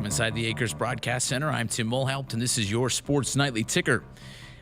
inside the Acres Broadcast Center. I'm Tim Mulhaupt, and this is your Sports Nightly Ticker.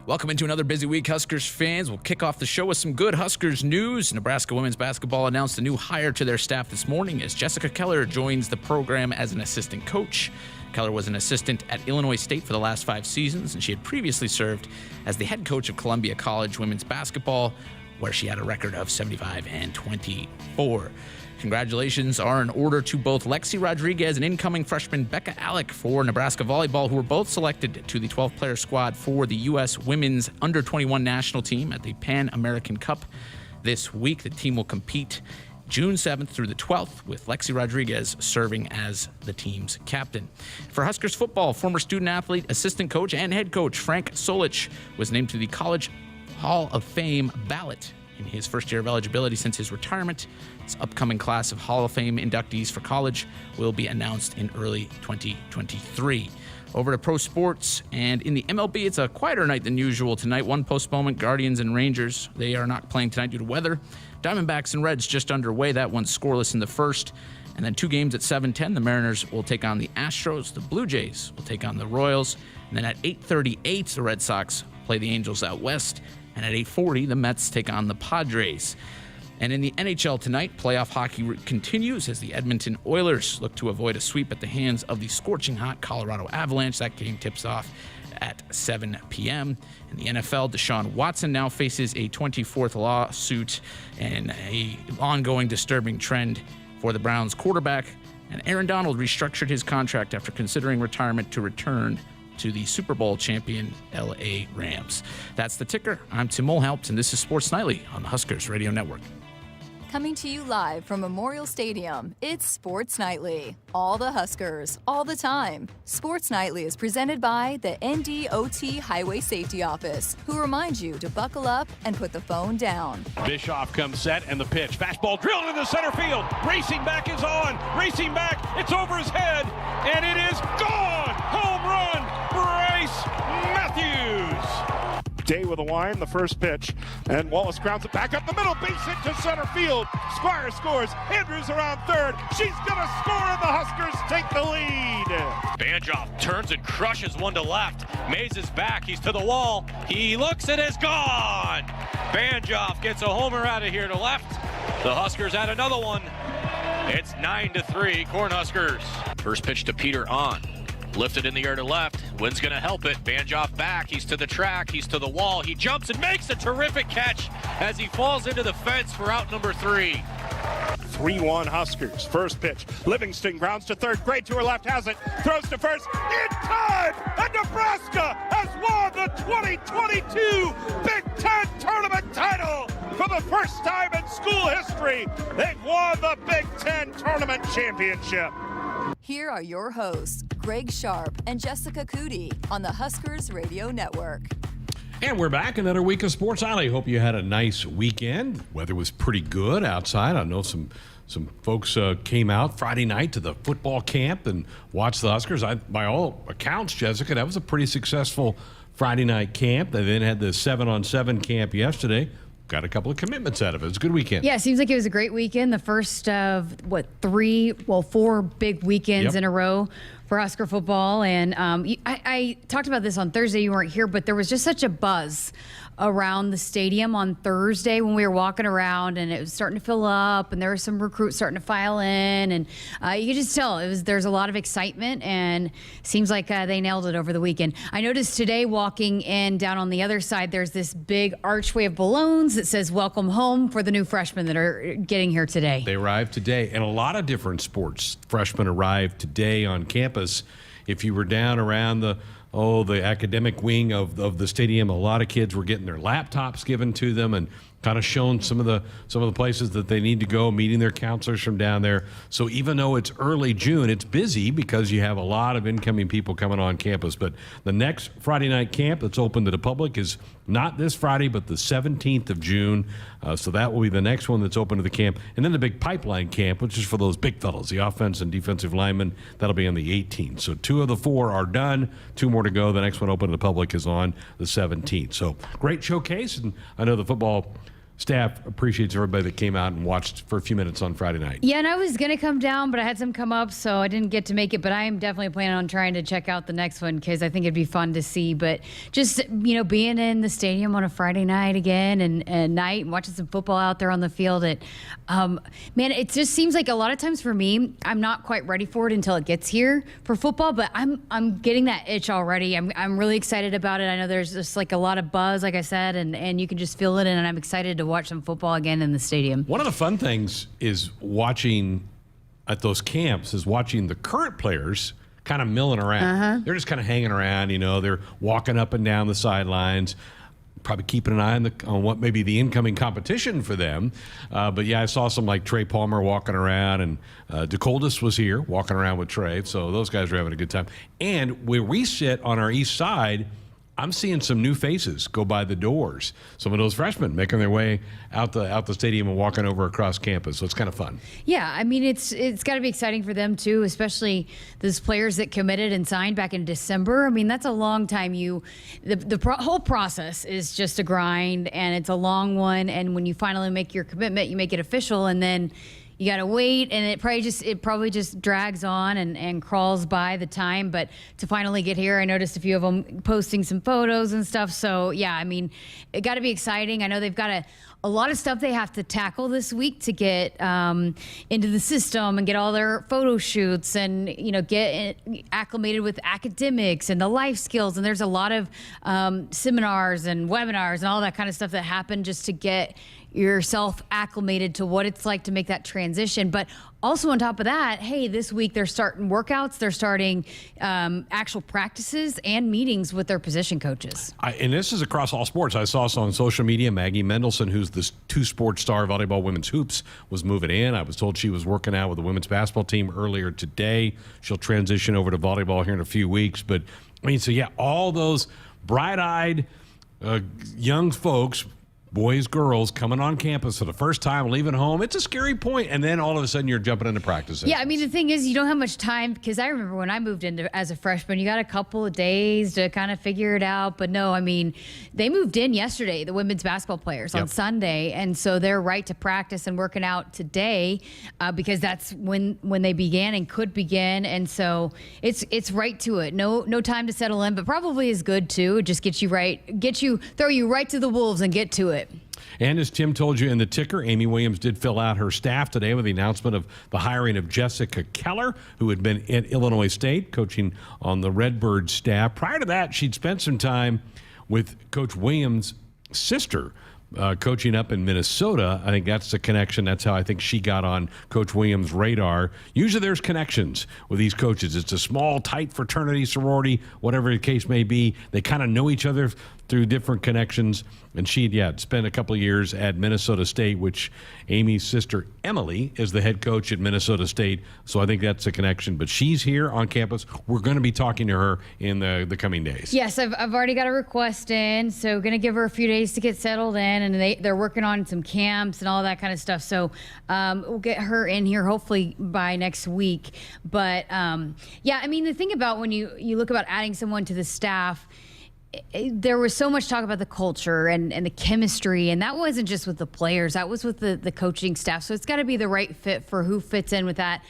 Welcome into another busy week, Huskers fans. We'll kick off the show with some good Huskers news. Nebraska women's basketball announced a new hire to their staff this morning as Jessica Keller joins the program as an assistant coach. Keller was an assistant at Illinois State for the last 5 seasons, and she had previously served as the head coach of Columbia College women's basketball, where she had a record of 75-24. Congratulations are in order to both Lexi Rodriguez and incoming freshman Becca Alec for Nebraska volleyball, who were both selected to the 12-player squad for the U.S. women's under-21 national team at the Pan American Cup this week. The team will compete June 7th through the 12th, with Lexi Rodriguez serving as the team's captain. For Huskers football, former student-athlete, assistant coach, and head coach Frank Solich was named to the College Hall of Fame ballot in his first year of eligibility since his retirement. This upcoming class of Hall of Fame inductees for college will be announced in early 2023. Over to pro sports, and in the MLB, it's a quieter night than usual tonight. One postponement, Guardians and Rangers. They are not playing tonight due to weather. Diamondbacks and Reds just underway. That one's scoreless in the first. And then 2 games at 7:10. The Mariners will take on the Astros. The Blue Jays will take on the Royals. And then at 8:38, the Red Sox play the Angels out west. And at 8:40, the Mets take on the Padres. And in the NHL tonight, playoff hockey continues as the Edmonton Oilers look to avoid a sweep at the hands of the scorching hot Colorado Avalanche. That game tips off at 7 p.m. In the NFL, Deshaun Watson now faces a 24th lawsuit and an ongoing disturbing trend for the Browns quarterback. And Aaron Donald restructured his contract after considering retirement to return to the Super Bowl champion LA Rams. That's the ticker. I'm Tim Mulhaupt, and this is Sports Nightly on the Huskers Radio Network. Coming to you live from Memorial Stadium, it's Sports Nightly. All the Huskers, all the time. Sports Nightly is presented by the NDOT Highway Safety Office, who reminds you to buckle up and put the phone down. Bischoff comes set and the pitch. Fastball drilled into center field. Racing back is on. Racing back. It's over his head. And it is gone. Home run. Bryce Matthews. Day with a line, the first pitch, and Wallace grounds it back up the middle, base hit to center field. Squire scores. Andrews around third. She's gonna score, and the Huskers take the lead. Banjoff turns and crushes one to left. Mays is back. He's to the wall. He looks and is gone. Banjoff gets a homer out of here to left. The Huskers add another one. It's 9-3 Cornhuskers. First pitch to Peter on. Lifted in the air to left. Wind's going to help it. Banjoff back. He's to the track. He's to the wall. He jumps and makes a terrific catch as he falls into the fence for out number 3. 3-1 Huskers. First pitch. Livingston grounds to third. Gray to her left has it. Throws to first. In time! And Nebraska has won the 2022 Big Ten Tournament title! For the first time in school history, they've won the Big Ten Tournament Championship. Here are your hosts, Greg Sharpe and Jessica Coody on the Huskers Radio Network. And we're back, another week of Sports Alley. Hope you had a nice weekend. Weather was pretty good outside. I know some folks came out Friday night to the football camp and watched the Huskers. By all accounts, Jessica, that was a pretty successful Friday night camp. They then had the 7-on-7 camp yesterday. Got a couple of commitments out of it. It's a good weekend. Yeah, it seems like it was a great weekend. The first of, 4 big weekends in a row for Husker football. And I talked about this on Thursday. You weren't here, but there was just such a buzz around the stadium on Thursday when we were walking around, and it was starting to fill up, and there were some recruits starting to file in, and you could just tell there's a lot of excitement, and seems like they nailed it over the weekend. I noticed today walking in down on the other side, there's this big archway of balloons that says "Welcome Home" for the new freshmen that are getting here today. They arrived today, and a lot of different sports freshmen arrived today on campus. If you were down around the academic wing of the stadium, a lot of kids were getting their laptops given to them and kind of shown some of the places that they need to go, meeting their counselors from down there. So even though it's early June, it's busy because you have a lot of incoming people coming on campus. But the next Friday night camp that's open to the public is not this Friday, but the 17th of June. So that will be the next one that's open to the camp. And then the big pipeline camp, which is for those big fellows, the offense and defensive linemen, that'll be on the 18th. So 2 of the 4 are done, 2 more to go. The next one open to the public is on the 17th. So great showcase, and I know the football staff appreciates everybody that came out and watched for a few minutes on Friday night. Yeah, and I was going to come down, but I had some come up, so I didn't get to make it. But I am definitely planning on trying to check out the next one because I think it'd be fun to see. But just, being in the stadium on a Friday night again and night and watching some football out there on the field, man, it just seems like a lot of times for me, I'm not quite ready for it until it gets here for football, but I'm getting that itch already. I'm really excited about it. I know there's just like a lot of buzz, like I said, and you can just feel it, and I'm excited to watch some football again in the stadium. One of the fun things is watching at those camps is watching the current players kind of milling around. They're just kind of hanging around, they're walking up and down the sidelines, probably keeping an eye on what maybe the incoming competition for them. But yeah, I saw some like Trey Palmer walking around, and DeColdis was here walking around with Trey. So those guys are having a good time. And where we sit on our east side, I'm seeing some new faces go by the doors. Some of those freshmen making their way out the stadium and walking over across campus. So it's kind of fun. Yeah, I mean, it's got to be exciting for them too, especially those players that committed and signed back in December. I mean, that's a long time. The whole process is just a grind, and it's a long one. And when you finally make your commitment, you make it official, and then you got to wait, and it probably just drags on and crawls by the time. But to finally get here, I noticed a few of them posting some photos and stuff. So, yeah, I mean, it got to be exciting. I know they've got a lot of stuff they have to tackle this week to get into the system and get all their photo shoots and, get acclimated with academics and the life skills. And there's a lot of seminars and webinars and all that kind of stuff that happen just to get yourself acclimated to what it's like to make that transition. But also on top of that, hey, this week they're starting workouts, they're starting actual practices and meetings with their position coaches. And this is across all sports. I saw on social media, Maggie Mendelson, who's the two-sport star volleyball women's hoops, was moving in. I was told she was working out with the women's basketball team earlier today. She'll transition over to volleyball here in a few weeks. But, so yeah, all those bright-eyed young folks, boys, girls, coming on campus for the first time, leaving home. It's a scary point. And then all of a sudden you're jumping into practice. Yeah, I mean, the thing is, you don't have much time, because I remember when I moved in as a freshman, you got a couple of days to kind of figure it out. But no, I mean, they moved in yesterday, the women's basketball players, on Sunday. And so they're right to practice and working out today because that's when they began and could begin. And so it's right to it. No time to settle in, but probably is good too. It just throw you right to the wolves and get to it. And as Tim told you in the ticker, Amy Williams did fill out her staff today with the announcement of the hiring of Jessica Keller, who had been at Illinois State coaching on the Redbird staff. Prior to that, she'd spent some time with Coach Williams' sister, coaching up in Minnesota. I think that's the connection. That's how I think she got on Coach Williams' radar. Usually there's connections with these coaches. It's a small, tight fraternity, sorority, whatever the case may be. They kind of know each other through different connections. And she'd spent a couple of years at Minnesota State, which Amy's sister Emily is the head coach at Minnesota State. So I think that's a connection. But she's here on campus. We're going to be talking to her in the coming days. Yes, I've already got a request in, so going to give her a few days to get settled in, and they're working on some camps and all that kind of stuff. So we'll get her in here hopefully by next week. But yeah, I mean, the thing about when you look about adding someone to the staff, there was so much talk about the culture and the chemistry, and that wasn't just with the players, that was with the coaching staff. So it's got to be the right fit for who fits in with that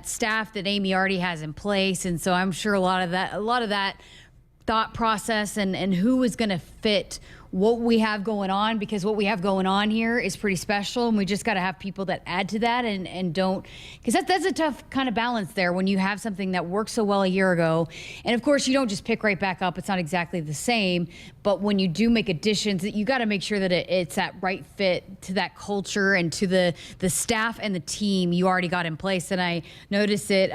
staff that Amy already has in place. And so I'm sure a lot of that thought process and who is going to fit what we have going on, because what we have going on here is pretty special, and we just got to have people that add to that and don't, because that's a tough kind of balance there when you have something that worked so well a year ago, and of course you don't just pick right back up. It's not exactly the same, but when you do make additions, you got to make sure that it's that right fit to that culture and to the staff and the team you already got in place. And I noticed that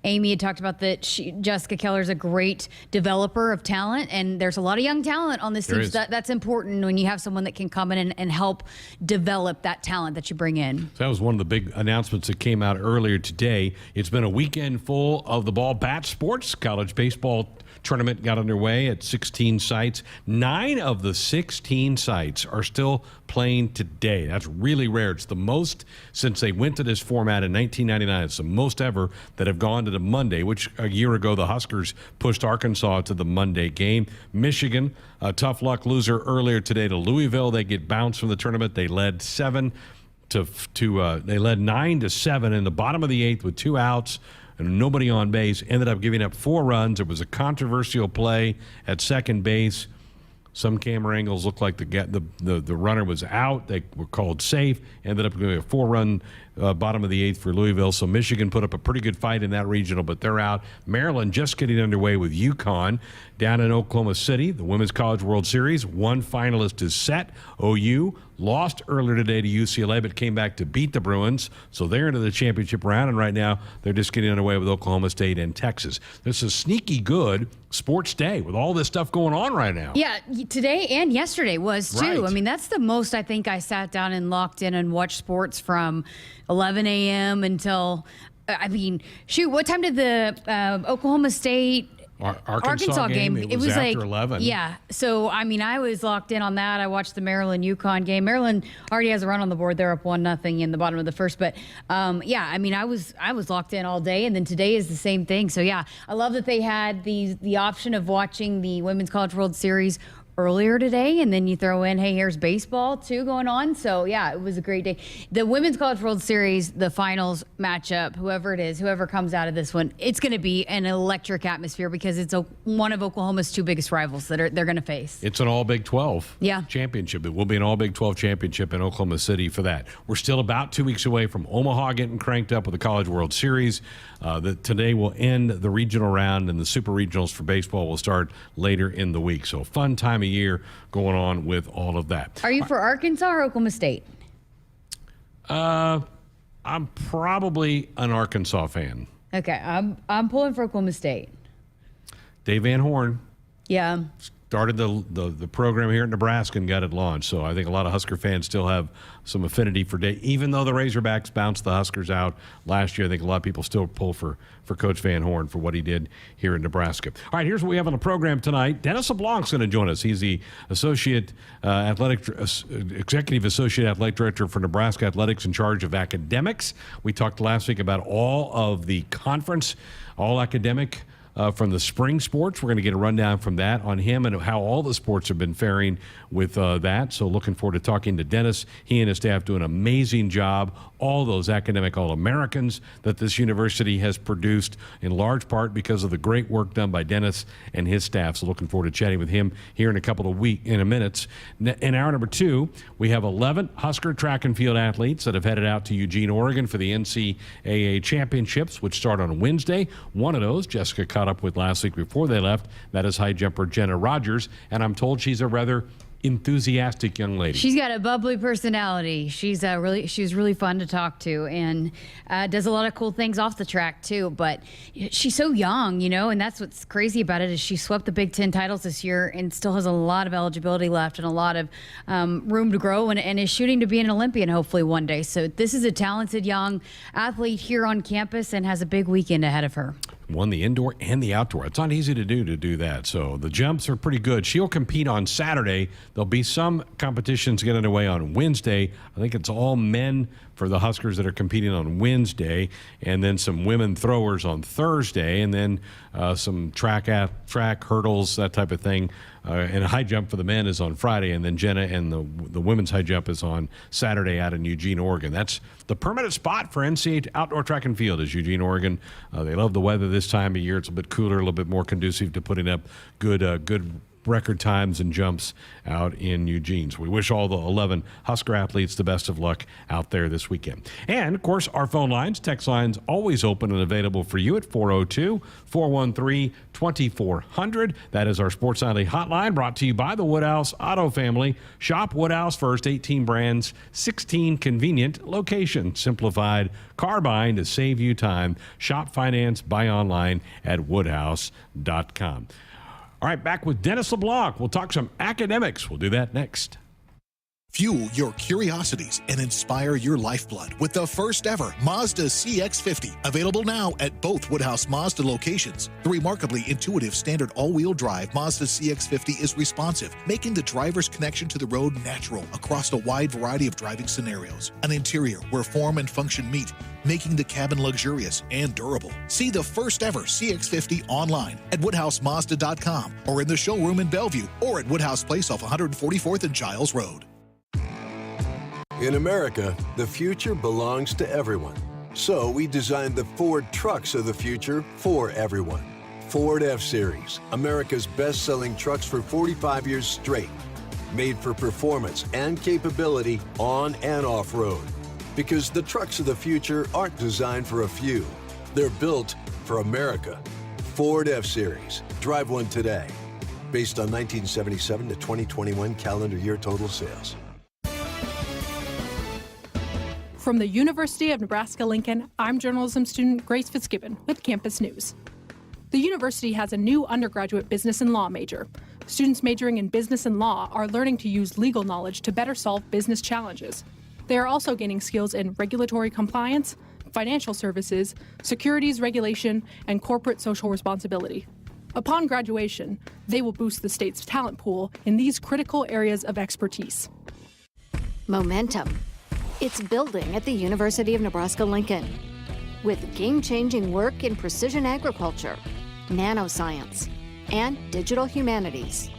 Amy had talked about that Jessica Keller is a great developer of talent, and there's a lot of young talent on this team. So that's important when you have someone that can come in and help develop that talent that you bring in. So that was one of the big announcements that came out earlier today. It's been a weekend full of the ball bat sports. College baseball tournament got underway at 16 sites. 9 of the 16 sites are still playing today. That's really rare. It's the most since they went to this format in 1999. It's the most ever that have gone to the Monday, which a year ago the Huskers pushed Arkansas to the Monday game. Michigan tough luck loser earlier today to Louisville. They get bounced from the tournament. They led 9-7 in the bottom of the 8th with 2 outs and nobody on base. Ended up giving up 4 runs. It was a controversial play at second base. Some camera angles looked like the runner was out. They were called safe. Ended up giving a 4-run bottom of the 8th for Louisville. So Michigan put up a pretty good fight in that regional, but they're out. Maryland just getting underway with UConn down in Oklahoma City. The Women's College World Series. 1 finalist is set. OU lost earlier today to UCLA, but came back to beat the Bruins. So they're into the championship round, and right now they're just getting underway with Oklahoma State and Texas. This is sneaky good sports day with all this stuff going on right now. Yeah, today and yesterday was too. Right. I mean, that's the most I think I sat down and locked in and watched sports from 11 a.m. until, shoot, what time did the Oklahoma State Arkansas game, it was after like 11. Yeah. So, I was locked in on that. I watched the Maryland-UConn game. Maryland already has a run on the board. They're up 1-0 in the bottom of the first. But, I was locked in all day. And then today is the same thing. So, yeah, I love that they had the option of watching the Women's College World Series earlier today, and then you throw in, hey, here's baseball too going on. So yeah, it was a great day. The Women's College World Series, the finals matchup, whoever it is, whoever comes out of this one, it's going to be an electric atmosphere because it's one of Oklahoma's 2 biggest rivals that they're going to face. It's an all Big 12 championship. It will be an all Big 12 championship in Oklahoma City for that. We're still about 2 weeks away from Omaha getting cranked up with the College World Series. Today will end the regional round, and the super regionals for baseball will start later in the week. So fun time of year going on with all of that. Are you for Arkansas or Oklahoma State? I'm probably an Arkansas fan. Okay, I'm pulling for Oklahoma State. Dave Van Horn. Yeah. Started the program here in Nebraska and got it launched. So I think a lot of Husker fans still have some affinity for Dave. Even though the Razorbacks bounced the Huskers out last year, I think a lot of people still pull for Coach Van Horn for what he did here in Nebraska. All right, here's what we have on the program tonight. Dennis LeBlanc's going to join us. He's the Executive Associate Athletic Director for Nebraska Athletics in charge of academics. We talked last week about all of the conference, all academic from the spring sports. We're going to get a rundown from that on him and how all the sports have been faring with that. So looking forward to talking to Dennis. He and his staff do an amazing job. All those academic All-Americans that this university has produced in large part because of the great work done by Dennis and his staff. So looking forward to chatting with him here in a minutes. In hour number 2, we have 11 Husker track and field athletes that have headed out to Eugene, Oregon for the NCAA championships, which start on Wednesday. One of those, Jessica caught up with last week before they left. That is high jumper Jenna Rogers, and I'm told she's a rather enthusiastic young lady. She's got a bubbly personality. She's really fun to talk to, and does a lot of cool things off the track too. But she's so young, and that's what's crazy about it is she swept the Big Ten titles this year and still has a lot of eligibility left and a lot of room to grow, and is shooting to be an Olympian hopefully one day. So this is a talented young athlete here on campus and has a big weekend ahead of her. Won the indoor and the outdoor. It's not easy to do that. So the jumps are pretty good. She'll compete on Saturday. There'll be some competitions getting underway on Wednesday. I think it's all men for the Huskers that are competing on Wednesday, and then some women throwers on Thursday, and then some track hurdles, that type of thing. And a high jump for the men is on Friday, and then Jenna and the women's high jump is on Saturday out in Eugene, Oregon. That's the permanent spot for NCAA outdoor track and field is Eugene, Oregon. They love the weather this time of year. It's a bit cooler, a little bit more conducive to putting up good record times and jumps out in Eugene. So we wish all the 11 Husker athletes the best of luck out there this weekend. And, of course, our phone lines, text lines, always open and available for you at 402-413-2400. That is our Sports Nightly hotline, brought to you by the Woodhouse Auto Family. Shop Woodhouse first, 18 brands, 16 convenient locations. Simplified car buying to save you time. Shop, finance, buy online at woodhouse.com. All right, back with Dennis LeBlanc. We'll talk some academics. We'll do that next. Fuel your curiosities and inspire your lifeblood with the first ever Mazda CX-50. Available now at both Woodhouse Mazda locations. The remarkably intuitive standard all-wheel drive Mazda CX-50 is responsive, making the driver's connection to the road natural across a wide variety of driving scenarios. An interior where form and function meet, making the cabin luxurious and durable. See the first ever CX-50 online at WoodhouseMazda.com or in the showroom in Bellevue or at Woodhouse Place off 144th and Giles Road. In America, the future belongs to everyone. So we designed the Ford trucks of the future for everyone. Ford F-Series, America's best-selling trucks for 45 years straight. Made for performance and capability on and off-road. Because the trucks of the future aren't designed for a few. They're built for America. Ford F-Series. Drive one today. Based on 1977 to 2021 calendar year total sales. From the University of Nebraska-Lincoln, I'm journalism student Grace Fitzgibbon with Campus News. The university has a new undergraduate business and law major. Students majoring in business and law are learning to use legal knowledge to better solve business challenges. They are also gaining skills in regulatory compliance, financial services, securities regulation, and corporate social responsibility. Upon graduation, they will boost the state's talent pool in these critical areas of expertise. Momentum. It's building at the University of Nebraska-Lincoln. With game-changing work in precision agriculture, nanoscience, and digital humanities.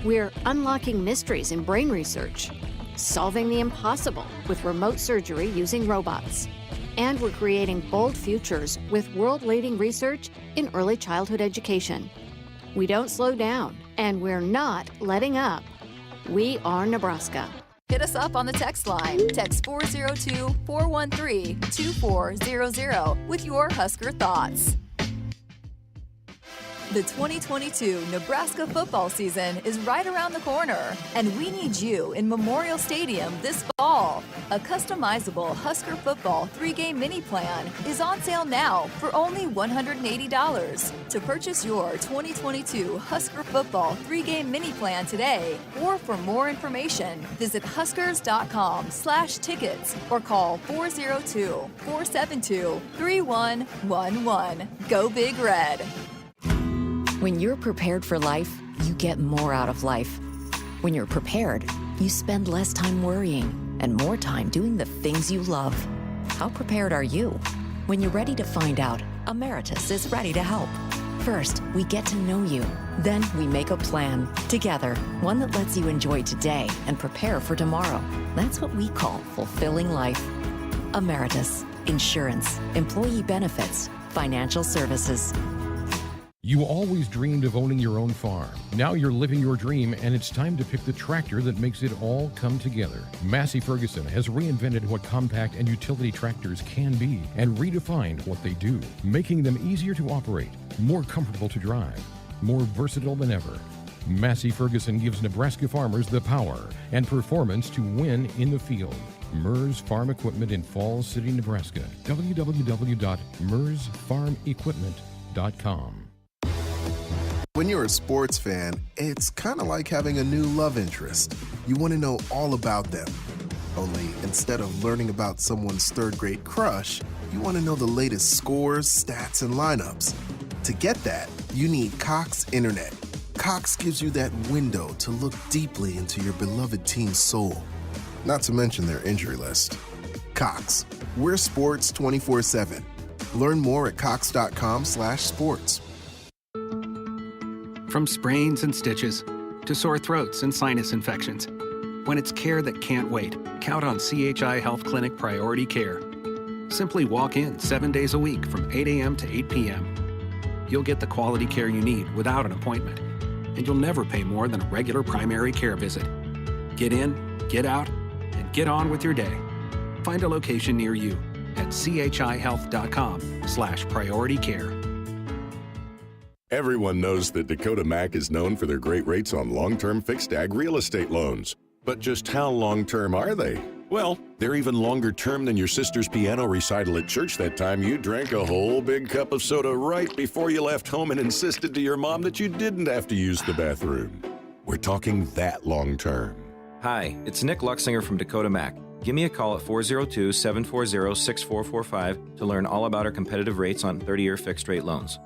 We're unlocking mysteries in brain research, solving the impossible with remote surgery using robots. And we're creating bold futures with world-leading research in early childhood education. We don't slow down, and we're not letting up. We are Nebraska. Hit us up on the text line. Text 402-413-2400 with your Husker thoughts. The 2022 Nebraska football season is right around the corner, and we need you in Memorial Stadium this fall. A customizable Husker football 3-game mini plan is on sale now for only $180. To purchase your 2022 Husker football 3-game mini plan today, or for more information, visit huskers.com/tickets or call 402-472-3111. Go Big Red. When you're prepared for life, you get more out of life. When you're prepared, you spend less time worrying and more time doing the things you love. How prepared are you? When you're ready to find out, Emeritus is ready to help. First, we get to know you. Then we make a plan together, one that lets you enjoy today and prepare for tomorrow. That's what we call fulfilling life. Emeritus, insurance, employee benefits, financial services. You always dreamed of owning your own farm. Now you're living your dream, and it's time to pick the tractor that makes it all come together. Massey Ferguson has reinvented what compact and utility tractors can be and redefined what they do, making them easier to operate, more comfortable to drive, more versatile than ever. Massey Ferguson gives Nebraska farmers the power and performance to win in the field. MERS Farm Equipment in Falls City, Nebraska. www.mersfarmequipment.com. When you're a sports fan, it's kind of like having a new love interest. You want to know all about them. Only instead of learning about someone's third-grade crush, you want to know the latest scores, stats, and lineups. To get that, you need Cox Internet. Cox gives you that window to look deeply into your beloved team's soul. Not to mention their injury list. Cox, we're sports 24/7. Learn more at cox.com/sports. From sprains and stitches to sore throats and sinus infections, when it's care that can't wait, count on CHI Health Clinic Priority Care. Simply walk in 7 days a week from 8 a.m. to 8 p.m. You'll get the quality care you need without an appointment, and you'll never pay more than a regular primary care visit. Get in, get out, and get on with your day. Find a location near you at chihealth.com/priority care. Everyone knows that Dakota Mac is known for their great rates on long-term fixed ag real estate loans. But just how long-term are they? Well, they're even longer term than your sister's piano recital at church that time you drank a whole big cup of soda right before you left home and insisted to your mom that you didn't have to use the bathroom. We're talking that long-term. Hi, it's Nick Luxinger from Dakota Mac. Give me a call at 402-740-6445 to learn all about our competitive rates on 30-year fixed-rate loans.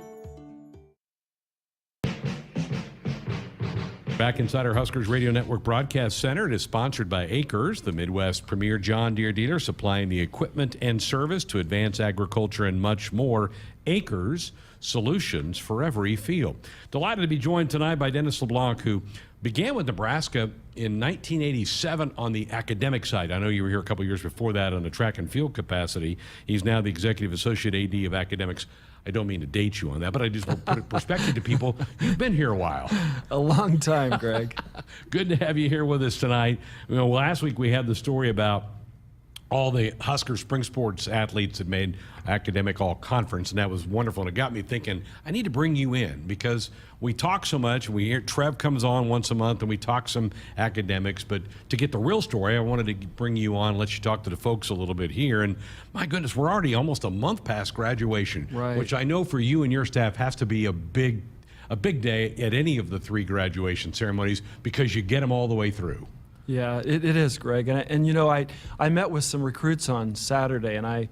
Back inside our Huskers Radio Network Broadcast Center, it is sponsored by Acres, the Midwest premier John Deere dealer, supplying the equipment and service to advance agriculture and much more. Acres, solutions for every field. Delighted to be joined tonight by Dennis LeBlanc, who began with Nebraska in 1987 on the academic side. I know you were here a couple years before that on the track and field capacity. He's now the Executive Associate AD of Academics. I don't mean to date you on that, but I just want to put it in perspective to people. You've been here a while. A long time, Greg. Good to have you here with us tonight. You know, last week we had the story about all the Husker spring sports athletes that made academic all conference, and that was wonderful. And it got me thinking, I need to bring you in because we talk so much. We hear Trev comes on once a month and we talk some academics, but to get the real story, I wanted to bring you on, let you talk to the folks a little bit here. And my goodness, we're already almost a month past graduation, right, which I know for you and your staff has to be a big day at any of the 3 graduation ceremonies because you get them all the way through. Yeah, it is, Greg. And you know, I met with some recruits on Saturday, and I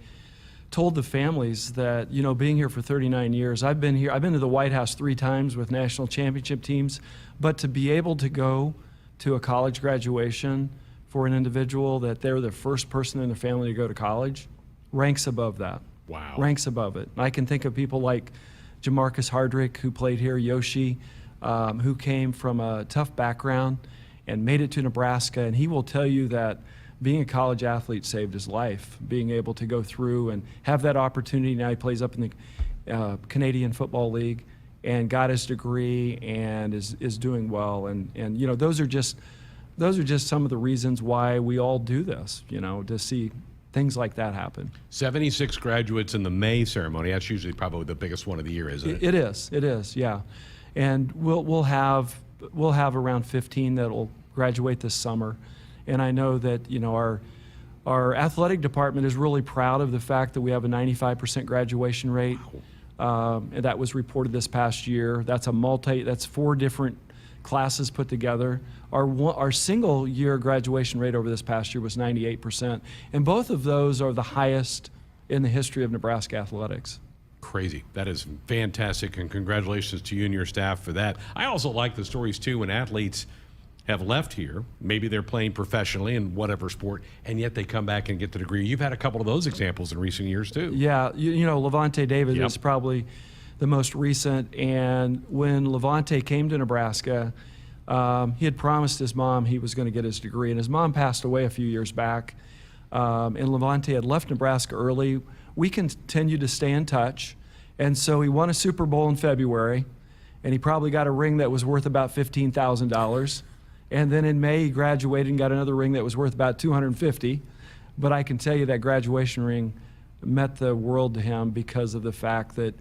told the families that, you know, being here for 39 years, I've been to the White House 3 times with national championship teams, but to be able to go to a college graduation for an individual that they're the first person in their family to go to college ranks above that. Wow. Ranks above it. I can think of people like Jamarcus Hardrick, who played here, Yoshi, who came from a tough background and made it to Nebraska, and he will tell you that being a college athlete saved his life, being able to go through and have that opportunity. Now he plays up in the Canadian Football League and got his degree and is doing well. And you know, those are just some of the reasons why we all do this, you know, to see things like that happen. 76 graduates in the May ceremony. That's usually probably the biggest one of the year, isn't it? It is, yeah. And we'll have around 15 that'll graduate this summer. And I know that, you know, our athletic department is really proud of the fact that we have a 95% graduation rate. Wow. And that was reported this past year. That's 4 different classes put together. Our single year graduation rate over this past year was 98%. And both of those are the highest in the history of Nebraska athletics. Crazy. That is fantastic, and congratulations to you and your staff for that. I also like the stories, too, when athletes have left here. Maybe they're playing professionally in whatever sport, and yet they come back and get the degree. You've had a couple of those examples in recent years, too. Yeah. You know, Levante David is probably the most recent, and when Levante came to Nebraska, he had promised his mom he was going to get his degree, and his mom passed away a few years back, and Levante had left Nebraska early. We continued to stay in touch, and so he won a Super Bowl in February, and he probably got a ring that was worth about $15,000. And then in May, he graduated and got another ring that was worth about $250. But I can tell you that graduation ring meant the world to him because of the fact that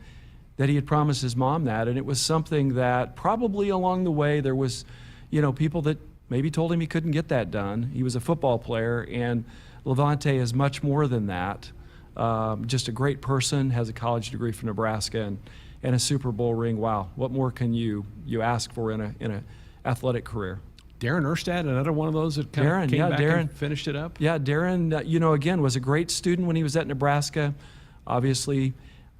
he had promised his mom that. And it was something that probably along the way there was, you know, people that maybe told him he couldn't get that done. He was a football player, and Levante is much more than that. Just a great person, has a college degree from Nebraska, and a Super Bowl ring. Wow, what more can you ask for in a athletic career? Darren Erstad, another one of those that came back and finished it up? Yeah, Darren, you know, again, was a great student when he was at Nebraska. Obviously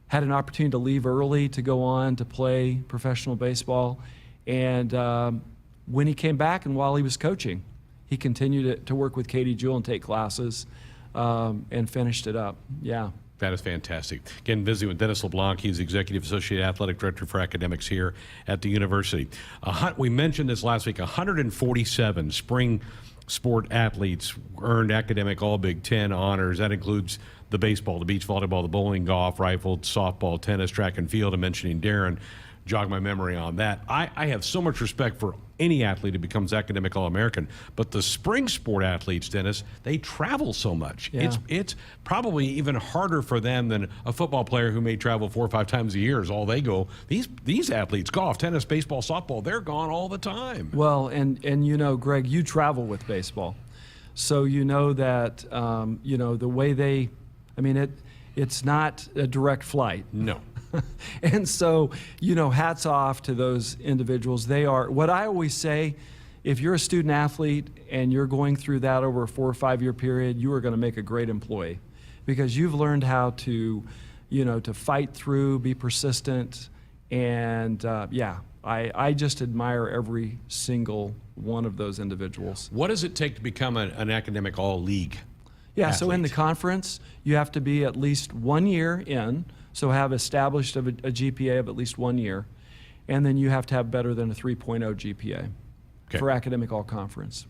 had an opportunity to leave early to go on to play professional baseball. And when he came back and while he was coaching, he continued to work with Katie Jewell and take classes and finished it up. Yeah. That is fantastic. Again, visiting with Dennis LeBlanc. He's the Executive Associate Athletic Director for Academics here at the university. We mentioned this last week, 147 spring sport athletes earned academic All Big Ten honors. That includes the baseball, the beach volleyball, the bowling, golf, rifle, softball, tennis, track and field. I'm mentioning Darren. Jog my memory on that. I have so much respect for any athlete who becomes academic All-American, but the spring sport athletes, Dennis, they travel so much. Yeah. It's probably even harder for them than a football player who may travel 4 or 5 times a year is all they go. These athletes, golf, tennis, baseball, softball, they're gone all the time. Well, and you know, Greg, you travel with baseball. So you know that, you know, the way they, I mean, it's not a direct flight. No. And so, you know, hats off to those individuals. They are, what I always say if you're a student athlete and you're going through that over a 4 or 5 year period, you are going to make a great employee because you've learned how to, to fight through, be persistent, and I just admire every single one of those individuals. What does it take to become an academic all-league athlete? So in the conference, you have to be at least 1 year in, so have established a GPA of at least 1 year, and then you have to have better than a 3.0 GPA for academic all-conference.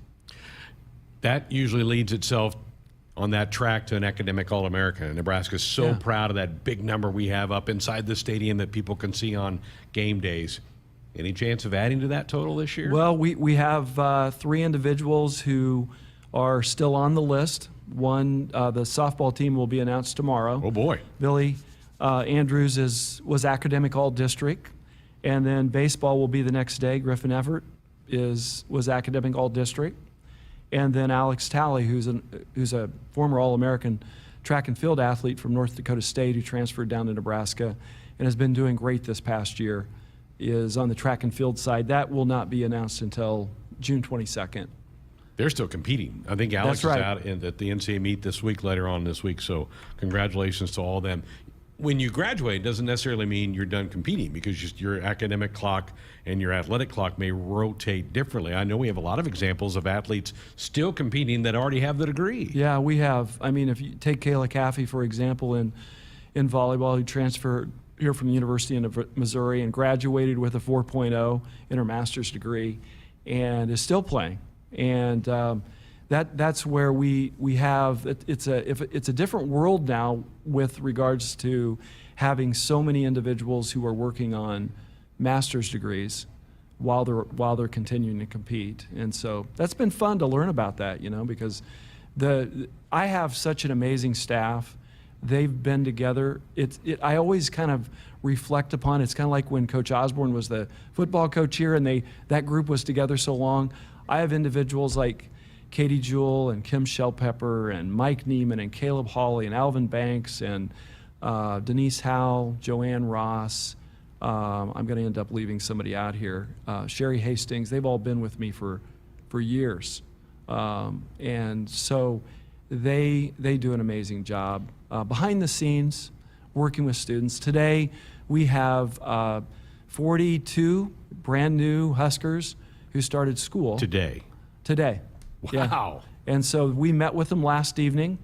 That usually leads itself on that track to an academic All-American. Nebraska's so proud of that big number we have up inside the stadium that people can see on game days. Any chance of adding to that total this year? Well, we have 3 individuals who are still on the list. One, the softball team will be announced tomorrow. Oh boy. Billy Andrews was academic all-district, and then baseball will be the next day. Griffin Everett was academic all-district. And then Alex Talley, who's a former All-American track and field athlete from North Dakota State who transferred down to Nebraska and has been doing great this past year, is on the track and field side. That will not be announced until June 22nd. They're still competing. I think Alex That's right. is out at the Ncaa meet this week, later on this week, so congratulations to all of them. When you graduate, it doesn't necessarily mean you're done competing because your academic clock and your athletic clock may rotate differently. I know we have a lot of examples of athletes still competing that already have the degree. Yeah, we have. I mean, if you take Kayla Caffey, for example, in volleyball, who transferred here from the University of Missouri and graduated with a 4.0 in her master's degree and is still playing. And that's where we have it's a different world now with regards to having so many individuals who are working on master's degrees while they're continuing to compete. And so that's been fun to learn about that, because I have such an amazing staff. They've been together. I always kind of reflect upon, it's kind of like when Coach Osborne was the football coach here and that group was together so long. I have individuals like Katie Jewell and Kim Shellpepper and Mike Neiman and Caleb Hawley and Alvin Banks and Denise Howell, Joanne Ross. I'm going to end up leaving somebody out here. Sherry Hastings. They've all been with me for years. And so they do an amazing job. Behind the scenes, working with students. Today, we have 42 brand new Huskers who started school. Today. Wow. Yeah. And so we met with them last evening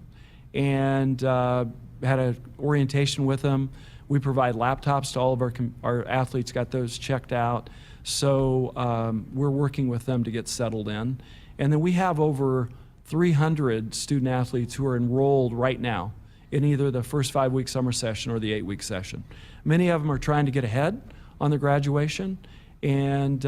and had an orientation with them. We provide laptops to all of our athletes, got those checked out. So we're working with them to get settled in. And then we have over 300 student athletes who are enrolled right now in either the first 5-week summer session or the 8-week session. Many of them are trying to get ahead on their graduation and,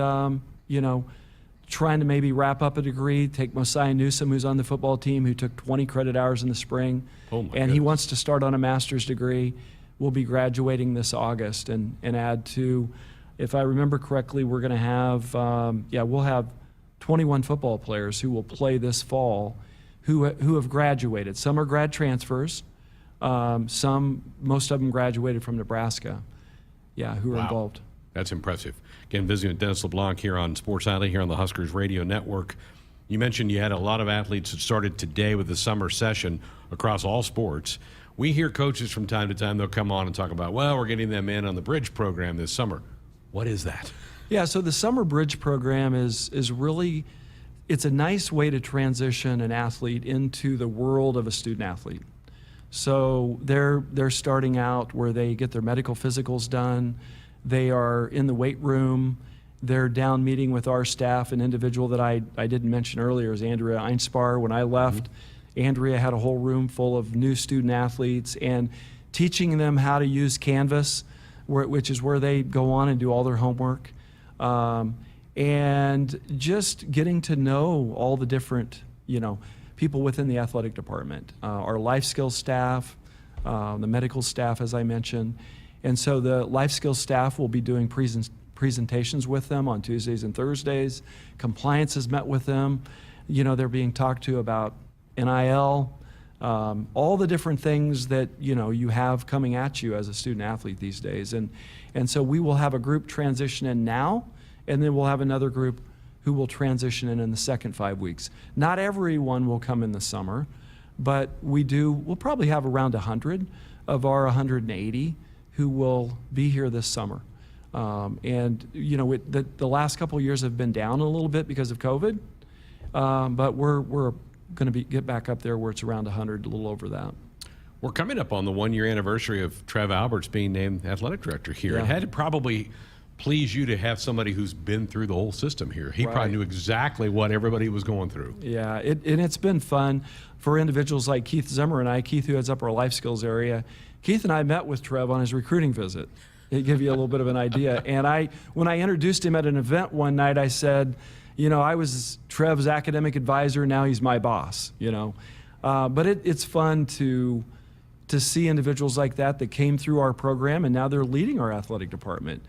trying to maybe wrap up a degree. Take Mosiah Newsom, who's on the football team, who took 20 credit hours in the spring. And he wants to start on a master's degree. We'll be graduating this August and add to, if I remember correctly, we're going to have, we'll have 21 football players who will play this fall who have graduated. Some are grad transfers. Most of them graduated from Nebraska. Who are involved. That's impressive. Again, visiting with Dennis LeBlanc here on Sports Nightly here on the Huskers Radio Network. You mentioned you had a lot of athletes that started today with the summer session across all sports. We hear coaches from time to time, they'll come on and talk about, well, we're getting them in on the Bridge program this summer. What is that? Yeah, so the Summer Bridge program is really, it's a nice way to transition an athlete into the world of a student athlete. So they're starting out where they get their medical physicals done. They are in the weight room. They're down meeting with our staff. An individual that I didn't mention earlier is Andrea Einspar. When I left, Andrea had a whole room full of new student athletes and teaching them how to use Canvas, which is where they go on and do all their homework. And just getting to know all the different, people within the athletic department, our life skills staff, the medical staff, as I mentioned. And so the life skills staff will be doing presentations with them on Tuesdays and Thursdays. Compliance has met with them. They're being talked to about NIL, all the different things that, you have coming at you as a student athlete these days. And so we will have a group transition in now, and then we'll have another group who will transition in the second 5 weeks. Not everyone will come in the summer, but we'll probably have around 100 of our 180 who will be here this summer. And the last couple of years have been down a little bit because of COVID, but we're going to get back up there where it's around 100, a little over that. We're coming up on the 1-year anniversary of Trev Alberts being named athletic director here. Yeah. It had to probably please you to have somebody who's been through the whole system here. He probably knew exactly what everybody was going through. Yeah, and it's been fun for individuals like Keith Zimmer and I. Keith, who heads up our life skills area. Keith and I met with Trev on his recruiting visit. It give you a little bit of an idea. And when I introduced him at an event one night, I said, I was Trev's academic advisor. Now he's my boss. But it's fun to see individuals like that came through our program and now they're leading our athletic department.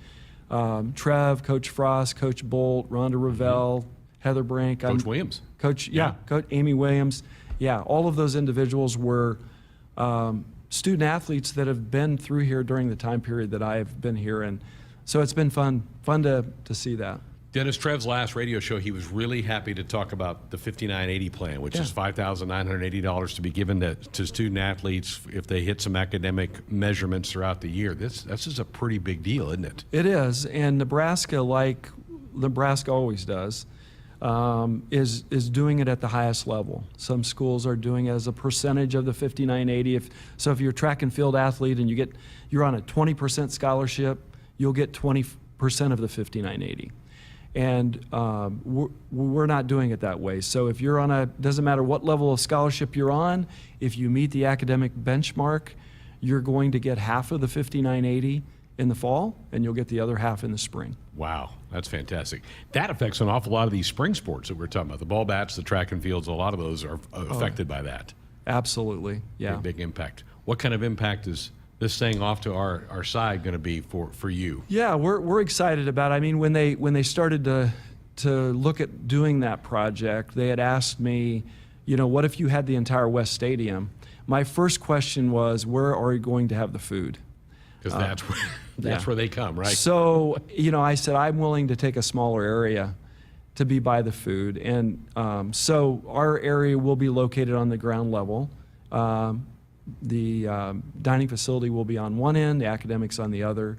Trev, Coach Frost, Coach Bolt, Rhonda Ravel, Heather Brink, Coach Williams, Coach Amy Williams. Yeah, all of those individuals were student athletes that have been through here during the time period that I've been here, and so it's been fun to see that. Dennis, Trev's last radio show, he was really happy to talk about the 5980 plan, which is $5,980 to be given to student athletes if they hit some academic measurements throughout the year. This is a pretty big deal, isn't it? It is, and Nebraska, like Nebraska always does, is doing it at the highest level. Some schools are doing it as a percentage of the 5980. If you're a track and field athlete and you're on a 20% scholarship, you'll get 20% of the 5980. And we're not doing it that way. So if you're doesn't matter what level of scholarship you're on, if you meet the academic benchmark, you're going to get half of the 5980 in the fall, and you'll get the other half in the spring. Wow, that's fantastic. That affects an awful lot of these spring sports that we're talking about. The ball bats, the track and fields, a lot of those are affected by that. Absolutely, yeah. Big impact. What kind of impact is this thing off to our side going to be for you? Yeah, we're excited about it. I mean, when they started to look at doing that project, they had asked me, what if you had the entire West Stadium? My first question was, where are you going to have the food? Because that's where they come, right? So, I said, I'm willing to take a smaller area to be by the food. And so our area will be located on the ground level. The dining facility will be on one end, the academics on the other.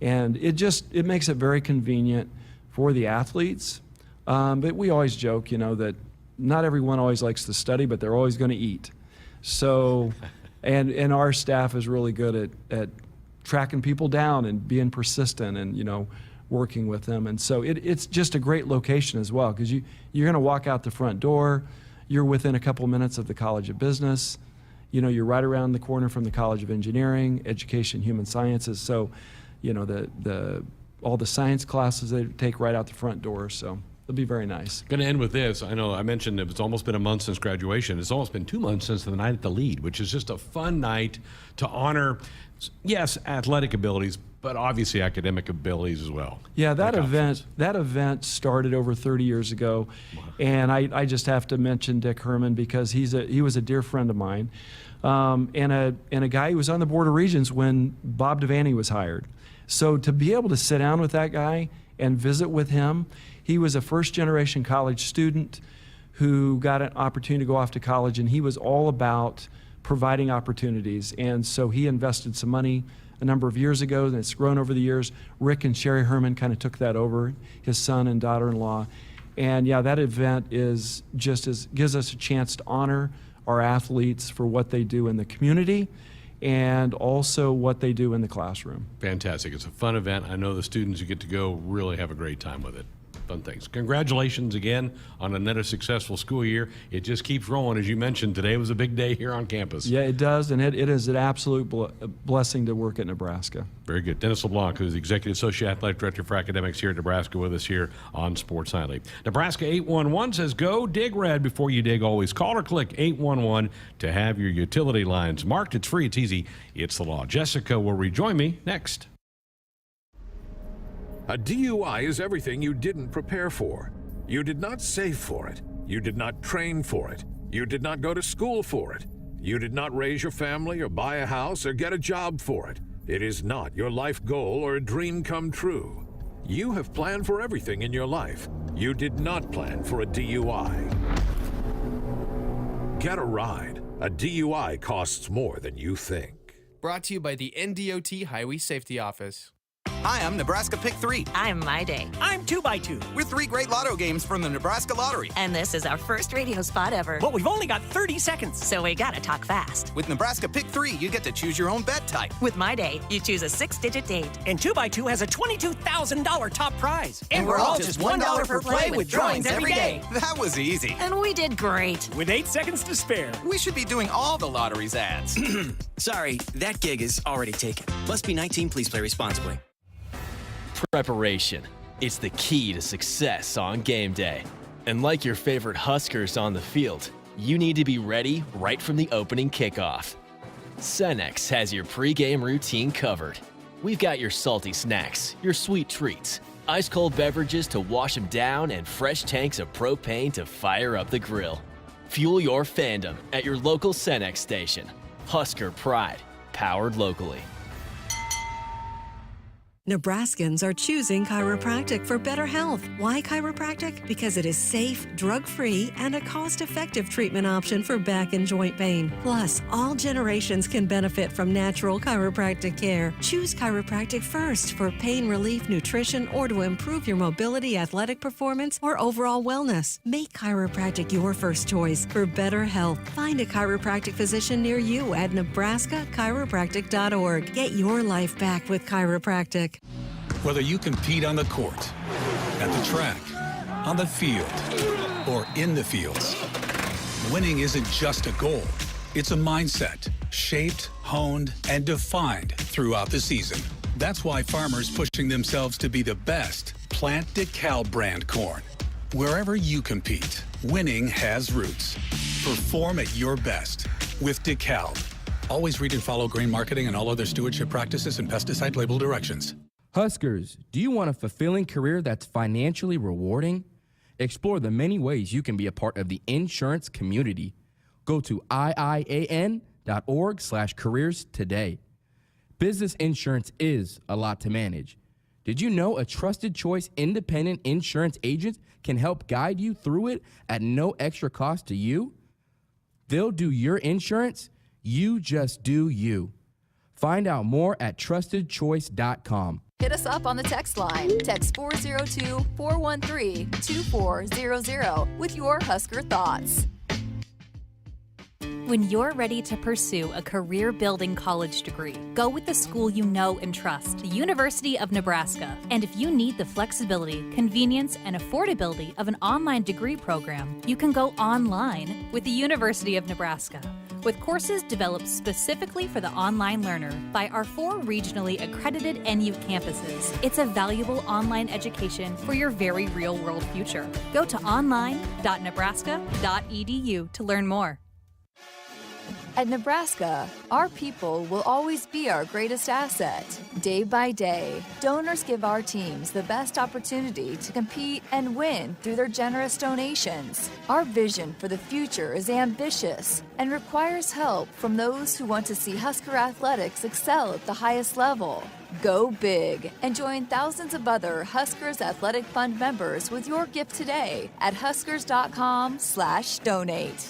And it makes it very convenient for the athletes. But we always joke, that not everyone always likes to study, but they're always going to eat. So, and our staff is really good at tracking people down and being persistent and, working with them. And so it's just a great location as well, because you're going to walk out the front door, you're within a couple minutes of the College of Business, you're right around the corner from the College of Engineering, Education, Human Sciences. So, all the science classes they take right out the front door. So it'll be very nice. Going to end with this. I know I mentioned it's almost been a month since graduation. It's almost been 2 months since the night at the Lead, which is just a fun night to honor, yes, athletic abilities, but obviously academic abilities as well. Yeah, that event started over 30 years ago. Wow. And I just have to mention Dick Herman because he was a dear friend of mine. And a guy who was on the Board of Regents when Bob Devaney was hired. So to be able to sit down with that guy and visit with him, he was a first-generation college student who got an opportunity to go off to college, and he was all about providing opportunities. And so he invested some money a number of years ago, and it's grown over the years. Rick and Sherry Herman kind of took that over, his son and daughter-in-law. And yeah, that event gives us a chance to honor our athletes for what they do in the community and also what they do in the classroom. Fantastic. It's a fun event. I know the students who get to go really have a great time with it. Fun things. Congratulations again on another successful school year. It just keeps rolling. As you mentioned, today was a big day here on campus. Yeah, it does, and it is an absolute blessing to work at Nebraska. Very good. Dennis LeBlanc, who's the Executive Associate Athletic Director for Academics here at Nebraska, with us here on Sports Nightly. Nebraska 811 says, go dig red before you dig. Always call or click 811 to have your utility lines marked. It's free. It's easy. It's the law. Jessica will rejoin me next. A DUI is everything you didn't prepare for. You did not save for it. You did not train for it. You did not go to school for it. You did not raise your family or buy a house or get a job for it. It is not your life goal or a dream come true. You have planned for everything in your life. You did not plan for a DUI. Get a ride. A DUI costs more than you think. Brought to you by the NDOT Highway Safety Office. Hi, I'm Nebraska Pick 3. I'm My Day. I'm 2x2. We're 3 great lotto games from the Nebraska Lottery. And this is our first radio spot ever. But we've only got 30 seconds. So we gotta talk fast. With Nebraska Pick 3, you get to choose your own bet type. With My Day, you choose a 6-digit date. And 2x2 has a $22,000 top prize. And we're all just $1 per play with drawings every day. That was easy. And we did great. With 8 seconds to spare, we should be doing all the lottery's ads. Sorry, that gig is already taken. Must be 19, please play responsibly. Preparation. It's the key to success on game day. And like your favorite Huskers on the field, you need to be ready right from the opening kickoff. Cenex has your pregame routine covered. We've got your salty snacks, your sweet treats, ice-cold beverages to wash them down, and fresh tanks of propane to fire up the grill. Fuel your fandom at your local Cenex station. Husker Pride, powered locally. Nebraskans are choosing chiropractic for better health. Why chiropractic? Because it is safe, drug-free, and a cost-effective treatment option for back and joint pain. Plus, all generations can benefit from natural chiropractic care. Choose chiropractic first for pain relief, nutrition, or to improve your mobility, athletic performance, or overall wellness. Make chiropractic your first choice for better health. Find a chiropractic physician near you at nebraska-chiropractic.org. Get your life back with chiropractic. Whether you compete on the court, at the track, on the field, or in the fields, winning isn't just a goal. It's a mindset, shaped, honed, and defined throughout the season. That's why farmers pushing themselves to be the best plant DeKalb brand corn. Wherever you compete, winning has roots. Perform at your best with DeKalb. Always read and follow grain marketing and all other stewardship practices and pesticide label directions. Huskers, do you want a fulfilling career that's financially rewarding? Explore the many ways you can be a part of the insurance community. Go to iian.org/careers today. Business insurance is a lot to manage. Did you know a trusted choice independent insurance agent can help guide you through it at no extra cost to you? They'll do your insurance. You just do you. Find out more at trustedchoice.com. Hit us up on the text line. Text 402-413-2400 with your Husker thoughts. When you're ready to pursue a career-building college degree, go with the school you know and trust, the University of Nebraska. And if you need the flexibility, convenience, and affordability of an online degree program, you can go online with the University of Nebraska. With courses developed specifically for the online learner by our 4 regionally accredited NU campuses, it's a valuable online education for your very real-world future. Go to online.nebraska.edu to learn more. At Nebraska, our people will always be our greatest asset. Day by day, donors give our teams the best opportunity to compete and win through their generous donations. Our vision for the future is ambitious and requires help from those who want to see Husker athletics excel at the highest level. Go big and join thousands of other Huskers Athletic Fund members with your gift today at huskers.com/donate.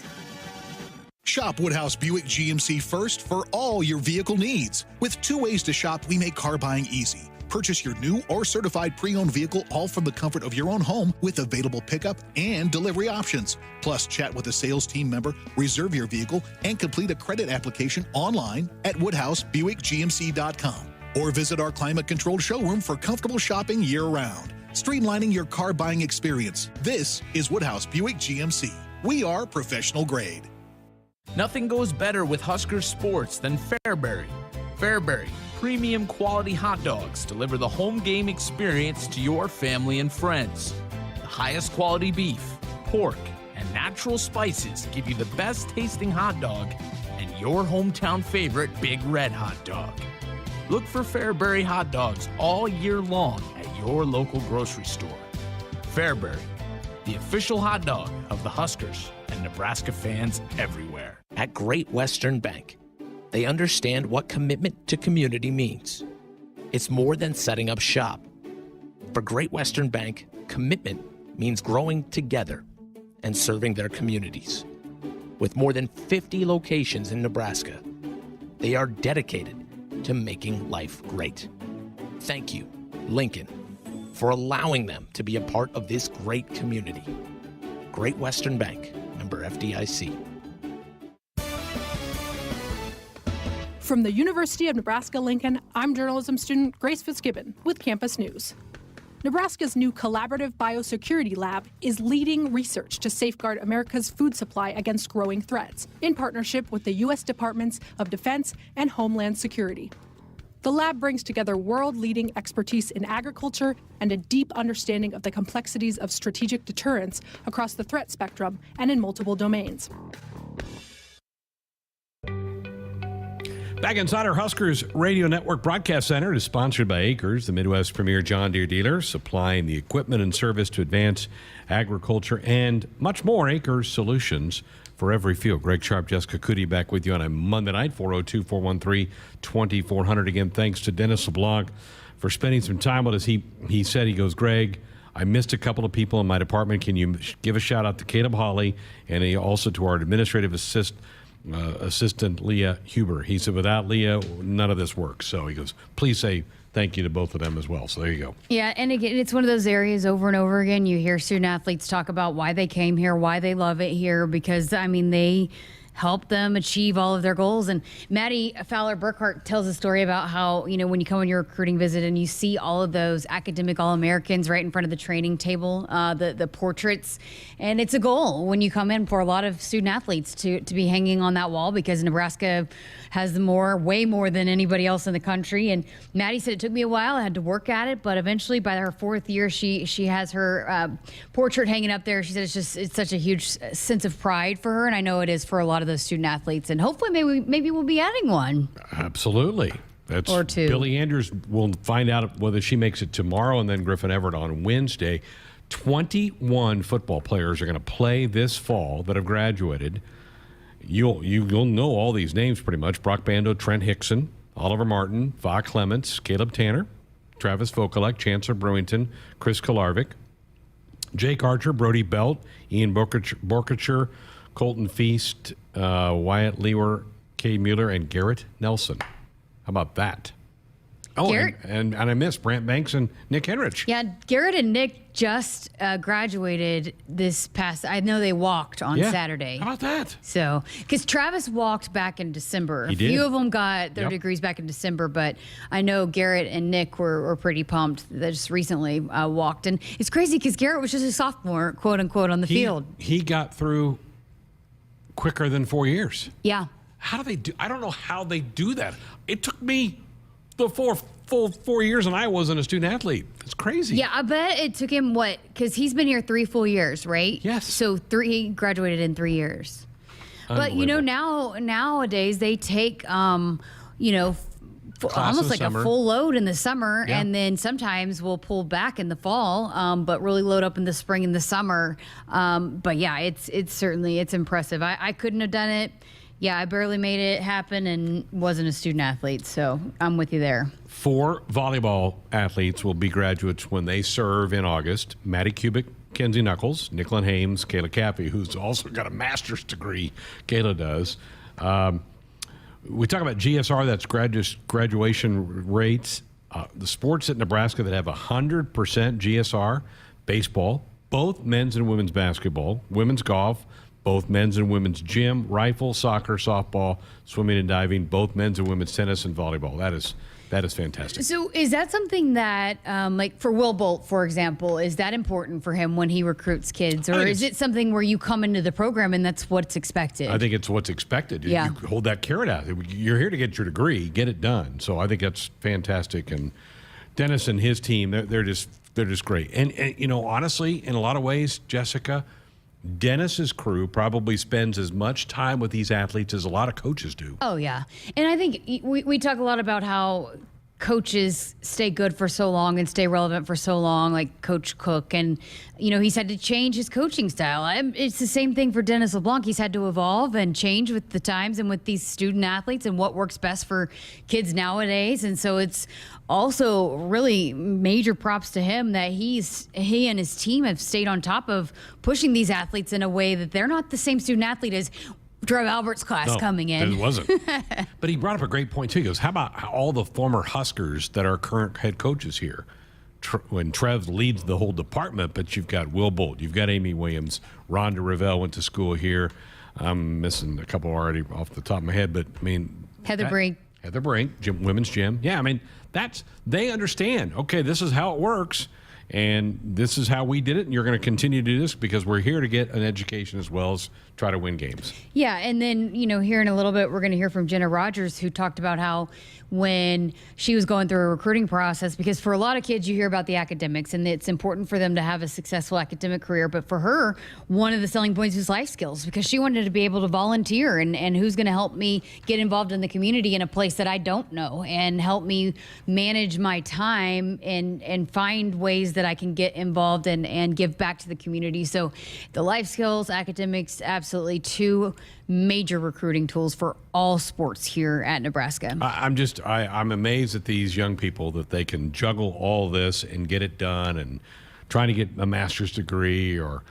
Shop Woodhouse Buick GMC first for all your vehicle needs. With 2 ways to shop, we make car buying easy. Purchase your new or certified pre-owned vehicle all from the comfort of your own home with available pickup and delivery options. Plus, chat with a sales team member, reserve your vehicle, and complete a credit application online at WoodhouseBuickGMC.com. Or visit our climate-controlled showroom for comfortable shopping year-round. Streamlining your car buying experience. This is Woodhouse Buick GMC. We are professional grade. Nothing goes better with Husker sports than Fairbury. Fairbury, premium quality hot dogs deliver the home game experience to your family and friends. The highest quality beef, pork, and natural spices give you the best tasting hot dog and your hometown favorite Big Red hot dog. Look for Fairbury hot dogs all year long at your local grocery store. Fairbury, the official hot dog of the Huskers and Nebraska fans everywhere. At Great Western Bank, they understand what commitment to community means. It's more than setting up shop. For Great Western Bank, commitment means growing together and serving their communities. With more than 50 locations in Nebraska, they are dedicated to making life great. Thank you, Lincoln, for allowing them to be a part of this great community. Great Western Bank, member FDIC. From the University of Nebraska-Lincoln, I'm journalism student Grace Fitzgibbon with Campus News. Nebraska's new collaborative biosecurity lab is leading research to safeguard America's food supply against growing threats in partnership with the U.S. Departments of Defense and Homeland Security. The lab brings together world-leading expertise in agriculture and a deep understanding of the complexities of strategic deterrence across the threat spectrum and in multiple domains. Back inside our Huskers Radio Network Broadcast Center is sponsored by Acres, the Midwest premier John Deere dealer, supplying the equipment and service to advance agriculture and much more. Acres solutions for every field. Greg Sharpe, Jessica Coody back with you on a Monday night, 402-413-2400. Again, thanks to Dennis LeBlanc for spending some time with us. He said, he goes, Greg, I missed a couple of people in my department. Can you give a shout out to Caleb Hawley and also to our administrative assistant Leah Huber? He said, without Leah, none of this works. So he goes, please say thank you to both of them as well. So there you go. Yeah, and again, it's one of those areas over and over again. You hear student athletes talk about why they came here, why they love it here, because, I mean, they help them achieve all of their goals. And Maddie Fowler-Burkhart tells a story about how, you know, when you come on your recruiting visit and you see all of those academic All-Americans right in front of the training table, the portraits, and it's a goal when you come in for a lot of student athletes to be hanging on that wall, because Nebraska has way more than anybody else in the country. And Maddie said it took me a while. I had to work at it, but eventually by her 4th year, she has her portrait hanging up there. She said it's such a huge sense of pride for her, and I know it is for a lot of those student athletes, and hopefully maybe we'll be adding one. Absolutely. That's or two. Billy Andrews will find out whether she makes it tomorrow, and then Griffin Everett on Wednesday. 21 football players are going to play this fall that have graduated. You'll know all these names pretty much. Brock Bando, Trent Hickson, Oliver Martin, Va Clements, Caleb Tanner, Travis Vokalek, Chancellor Brewington, Chris Kolarvik, Jake Archer, Brody Belt, Ian Borkacher, Colton Feast, Wyatt Lewer, Cade Mueller, and Garrett Nelson. How about that? Oh, Garrett, and I missed Brant Banks and Nick Henrich. Yeah, Garrett and Nick just graduated this past. I know they walked on Saturday. How about that? So, because Travis walked back in December. He did. A few of them got their degrees back in December, but I know Garrett and Nick were pretty pumped. They just recently walked. And it's crazy because Garrett was just a sophomore, quote unquote, on the field. He got through quicker than 4 years. Yeah. How do they do? I don't know how they do that. It took me the full 4 years, and I wasn't a student athlete. It's crazy. Yeah, I bet it took him because he's been here 3 full years, right? Yes. So he graduated in 3 years. But you know, nowadays they take almost like a full load in the summer, and then sometimes we'll pull back in the fall, but really load up in the spring and the summer. But yeah, it's certainly impressive. I couldn't have done it. Yeah, I barely made it happen and wasn't a student athlete, so I'm with you there. 4 volleyball athletes will be graduates when they serve in August. Maddie Kubik, Kenzie Knuckles, Nicklin Hames, Kayla Caffey, who's also got a master's degree. Kayla does. We talk about GSR, that's graduation rates. The sports at Nebraska that have 100% GSR, baseball, both men's and women's basketball, women's golf, both men's and women's gym, rifle, soccer, softball, swimming and diving, both men's and women's tennis and volleyball. That is fantastic. So is that something that, like for Will Bolt, for example, is that important for him when he recruits kids? Or is it something where you come into the program and that's what's expected? I think it's what's expected. Yeah. You hold that carrot out. You're here to get your degree, get it done. So I think that's fantastic. And Dennis and his team, they're just great. And you know, honestly, in a lot of ways, Jessica, Dennis's crew probably spends as much time with these athletes as a lot of coaches do. Oh, yeah. And I think we talk a lot about how coaches stay good for so long and stay relevant for so long, like Coach Cook. And, he's had to change his coaching style. It's the same thing for Dennis LeBlanc. He's had to evolve and change with the times and with these student athletes and what works best for kids nowadays. And so it's also really major props to him that he and his team have stayed on top of pushing these athletes in a way that they're not the same student athlete as Drew Albert's class coming in. It wasn't. But he brought up a great point, too. He goes, how about all the former Huskers that are current head coaches here? When Trev leads the whole department, but you've got Will Bolt, you've got Amy Williams, Rhonda Revelle went to school here. I'm missing a couple already off the top of my head, but I mean... Heather Brink, women's gym. Yeah, I mean, they understand, okay, this is how it works. And this is how we did it, and you're going to continue to do this because we're here to get an education as well as try to win games. Yeah, and then, here in a little bit, we're going to hear from Jenna Rogers, who talked about how when she was going through a recruiting process, because for a lot of kids, you hear about the academics, and it's important for them to have a successful academic career. But for her, one of the selling points was life skills, because she wanted to be able to volunteer, and who's going to help me get involved in the community in a place that I don't know, and help me manage my time and find ways that I can get involved and give back to the community. So the life skills, academics, absolutely two major recruiting tools for all sports here at Nebraska. I'm amazed at these young people that they can juggle all this and get it done, and trying to get a master's degree or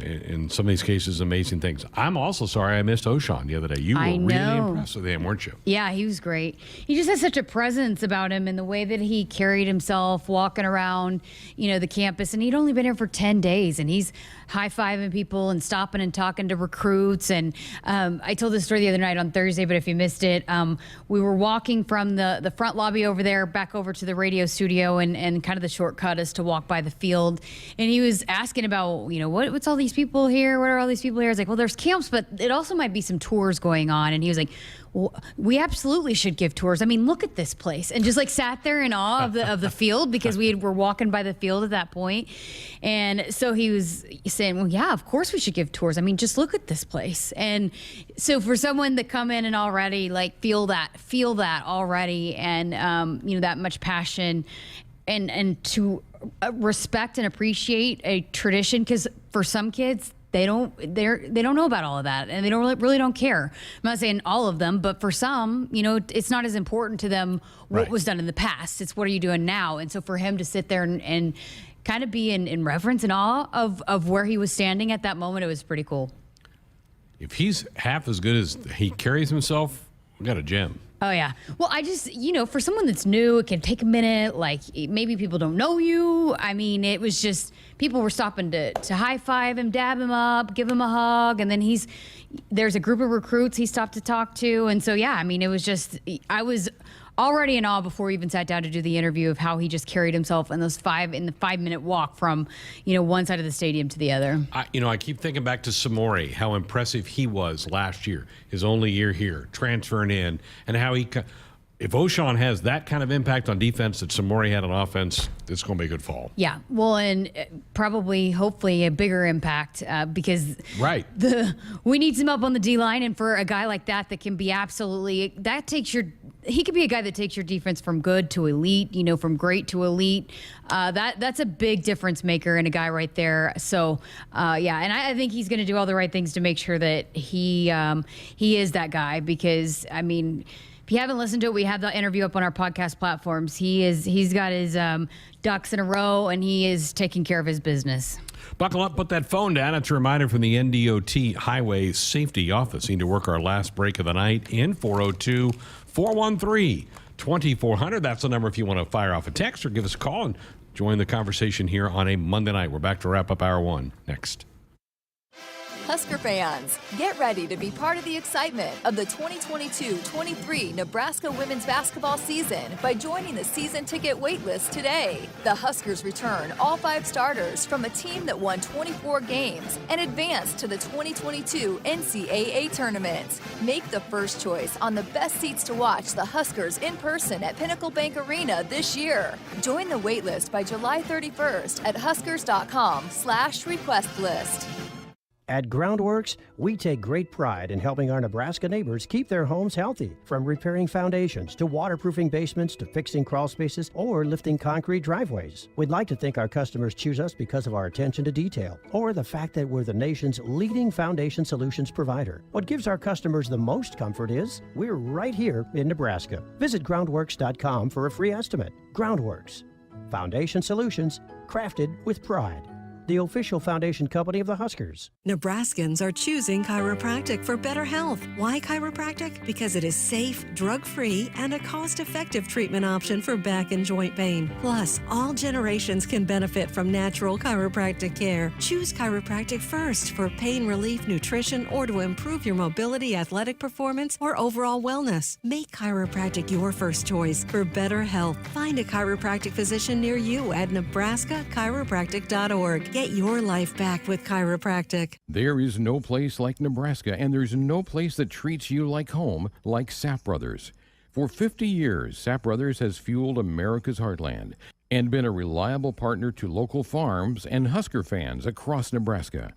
in some of these cases, amazing things. I'm also sorry I missed O'Shawn the other day. You were really impressed with him, weren't you? Yeah, he was great. He just has such a presence about him in the way that he carried himself walking around, the campus. And he'd only been here for 10 days, and he's high-fiving people and stopping and talking to recruits. And I told this story the other night on Thursday, but if you missed it, we were walking from the front lobby over there back over to the radio studio, and kind of the shortcut is to walk by the field. And he was asking about, what's all these people here? What are all these people here? I was like, well, there's camps, but it also might be some tours going on. And he was like, well, we absolutely should give tours. I mean, look at this place. And just sat there in awe of the field, because we were walking by the field at that point. And so he was saying, well, yeah, of course we should give tours. I mean, just look at this place. And so for someone to come in and already feel that already, and that much passion, and to respect and appreciate a tradition, because for some kids, they don't know about all of that, and they really don't care. I'm not saying all of them, but for some, it's not as important to them what was done in the past. It's what are you doing now? And so for him to sit there and kind of be in reverence and awe of where he was standing at that moment, it was pretty cool. If he's half as good as he carries himself, we got a gem. Oh, yeah. Well, I just, for someone that's new, it can take a minute. Maybe people don't know you. I mean, it was just, people were stopping to high five him, dab him up, give him a hug. And then there's a group of recruits he stopped to talk to. And so, yeah, I mean, it was just, I was already in awe before we even sat down to do the interview of how he just carried himself in the 5-minute walk from, one side of the stadium to the other. I keep thinking back to Samori, how impressive he was last year, his only year here, transferring in, and how if O'Shawn has that kind of impact on defense that Samori had on offense, it's going to be a good fall. Yeah, well, and probably, hopefully, a bigger impact because we need some help on the D-line, and for a guy like that can be he could be a guy that takes your defense from good to elite, from great to elite. That's a big difference maker in a guy right there. So, and I think he's going to do all the right things to make sure that he is that guy, because, I mean, if you haven't listened to it, we have the interview up on our podcast platforms. He's got his ducks in a row, and he is taking care of his business. Buckle up, put that phone down. It's a reminder from the NDOT Highway Safety Office. Need to work our last break of the night in 402-413-2400. That's the number if you want to fire off a text or give us a call and join the conversation here on a Monday night. We're back to wrap up Hour 1 next. Husker fans, get ready to be part of the excitement of the 2022-23 Nebraska women's basketball season by joining the season ticket waitlist today. The Huskers return all 5 starters from a team that won 24 games and advanced to the 2022 NCAA tournament. Make the first choice on the best seats to watch the Huskers in person at Pinnacle Bank Arena this year. Join the waitlist by July 31st at huskers.com/request list. At Groundworks, we take great pride in helping our Nebraska neighbors keep their homes healthy, from repairing foundations to waterproofing basements to fixing crawl spaces or lifting concrete driveways. We'd like to think our customers choose us because of our attention to detail or the fact that we're the nation's leading foundation solutions provider. What gives our customers the most comfort is we're right here in Nebraska. Visit groundworks.com for a free estimate. Groundworks, foundation solutions crafted with pride. The official foundation company of the Huskers. Nebraskans are choosing chiropractic for better health. Why chiropractic? Because it is safe, drug-free, and a cost-effective treatment option for back and joint pain. Plus, all generations can benefit from natural chiropractic care. Choose chiropractic first for pain relief, nutrition, or to improve your mobility, athletic performance, or overall wellness. Make chiropractic your first choice for better health. Find a chiropractic physician near you at nebraska-chiropractic.org. Get your life back with chiropractic. There is no place like Nebraska, and there's no place that treats you like home like Sap Brothers. For 50 years, Sap Brothers has fueled America's heartland and been a reliable partner to local farms and Husker fans across Nebraska,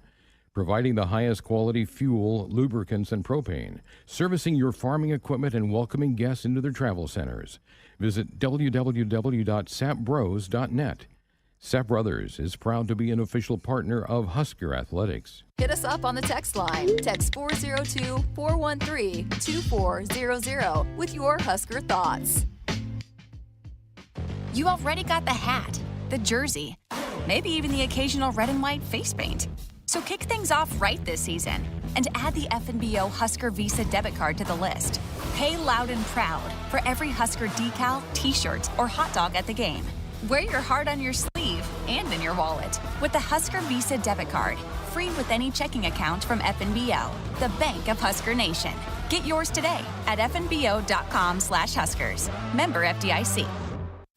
providing the highest quality fuel, lubricants, and propane, servicing your farming equipment, and welcoming guests into their travel centers. Visit www.sapbros.net. Sap Brothers is proud to be an official partner of Husker Athletics. Hit us up on the text line. Text 402-413-2400 with your Husker thoughts. You already got the hat, the jersey, maybe even the occasional red and white face paint. So kick things off right this season and add the FNBO Husker Visa debit card to the list. Pay loud and proud for every Husker decal, t-shirt, or hot dog at the game. Wear your heart on your sleeve and in your wallet with the Husker Visa debit card, free with any checking account from FNBO, the bank of Husker Nation. Get yours today at fnbo.com/Huskers. Member FDIC.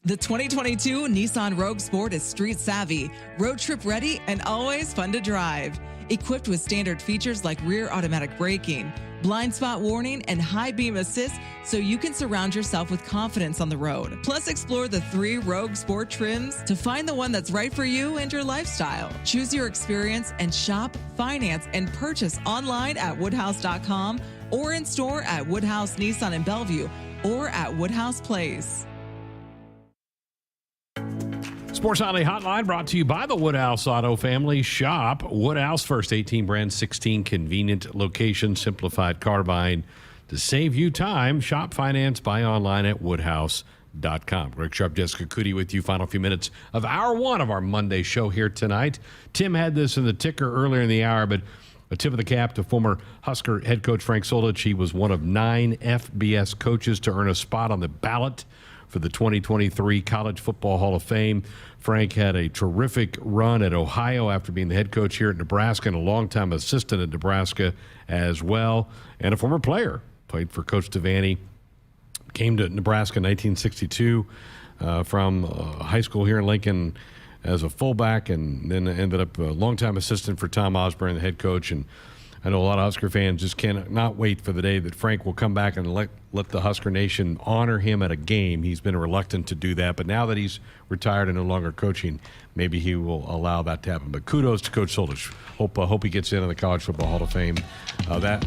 The 2022 Nissan Rogue Sport is street savvy, road trip ready, and always fun to drive. Equipped with standard features like rear automatic braking, blind spot warning, and high beam assist, so you can surround yourself with confidence on the road. Plus, explore the 3 Rogue Sport trims to find the one that's right for you and your lifestyle. Choose your experience and shop, finance, and purchase online at woodhouse.com or in store at Woodhouse Nissan in Bellevue or at Woodhouse Place. Sports Nightly Hotline brought to you by the Woodhouse Auto Family. Shop Woodhouse, first 18 brands, 16 convenient locations, simplified car buying to save you time. Shop, finance, buy online at woodhouse.com. Greg Sharpe, Jessica Coody with you. Final few minutes of hour one of our Monday show here tonight. Tim had this in the ticker earlier in the hour, but a tip of the cap to former Husker head coach Frank Solich. He was one of 9 FBS coaches to earn a spot on the ballot for the 2023 College Football Hall of Fame. Frank had a terrific run at Ohio after being the head coach here at Nebraska and a longtime assistant at Nebraska as well, and a former player. Played for Coach Devaney. Came to Nebraska in 1962 from high school here in Lincoln as a fullback, and then ended up a longtime assistant for Tom Osborne, the head coach. And I know a lot of Husker fans just cannot wait for the day that Frank will come back and let the Husker Nation honor him at a game. He's been reluctant to do that, but now that he's retired and no longer coaching, maybe he will allow that to happen. But kudos to Coach Solich. Hope he gets into the College Football Hall of Fame. The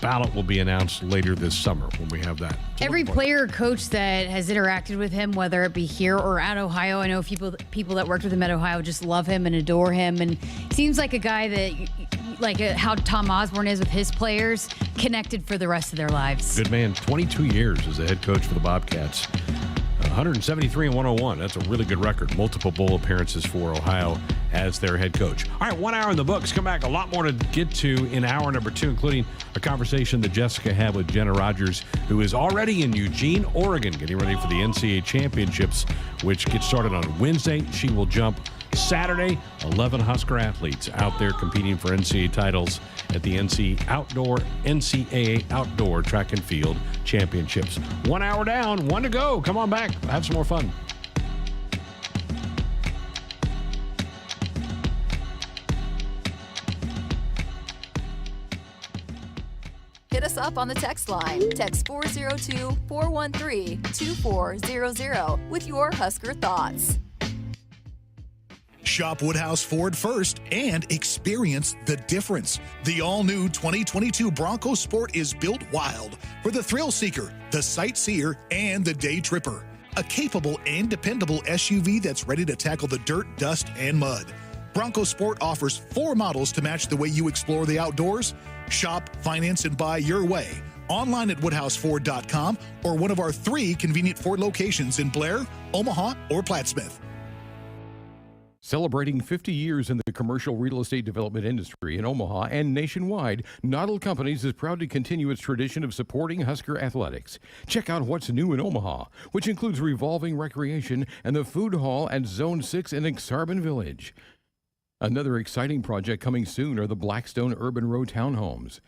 ballot will be announced later this summer when we have that. Every player or coach that has interacted with him, whether it be here or at Ohio, I know people that worked with him at Ohio just love him and adore him, and seems like a guy that, like how Tom Osborne is with his players, connected for the rest of their lives. Good man. 22 years as a head coach for the Bobcats. 173 and 101. That's a really good record. Multiple bowl appearances for Ohio as their head coach. All right, 1 hour in the books. Come back. A lot more to get to in hour number 2, including a conversation that Jessica had with Jenna Rogers, who is already in Eugene, Oregon, getting ready for the Ncaa Championships, which get started on Wednesday. She will jump Saturday. 11 Husker athletes out there competing for NCAA titles at the NCAA Outdoor Track and Field Championships. 1 hour down, 1 to go. Come on back. Have some more fun. Hit us up on the text line. Text 402-413-2400 with your Husker thoughts. Shop Woodhouse Ford first and experience the difference. The all-new 2022 Bronco Sport is built wild for the thrill seeker, the sightseer, and the day tripper. A capable and dependable SUV that's ready to tackle the dirt, dust, and mud. Bronco Sport offers 4 models to match the way you explore the outdoors. Shop, finance, and buy your way. Online at WoodhouseFord.com or one of our 3 convenient Ford locations in Blair, Omaha, or Plattsmouth. Celebrating 50 years in the commercial real estate development industry in Omaha and nationwide, Noddle Companies is proud to continue its tradition of supporting Husker athletics. Check out what's new in Omaha, which includes revolving recreation and the food hall at Zone 6 in Exarban Village. Another exciting project coming soon are the Blackstone Urban Row townhomes.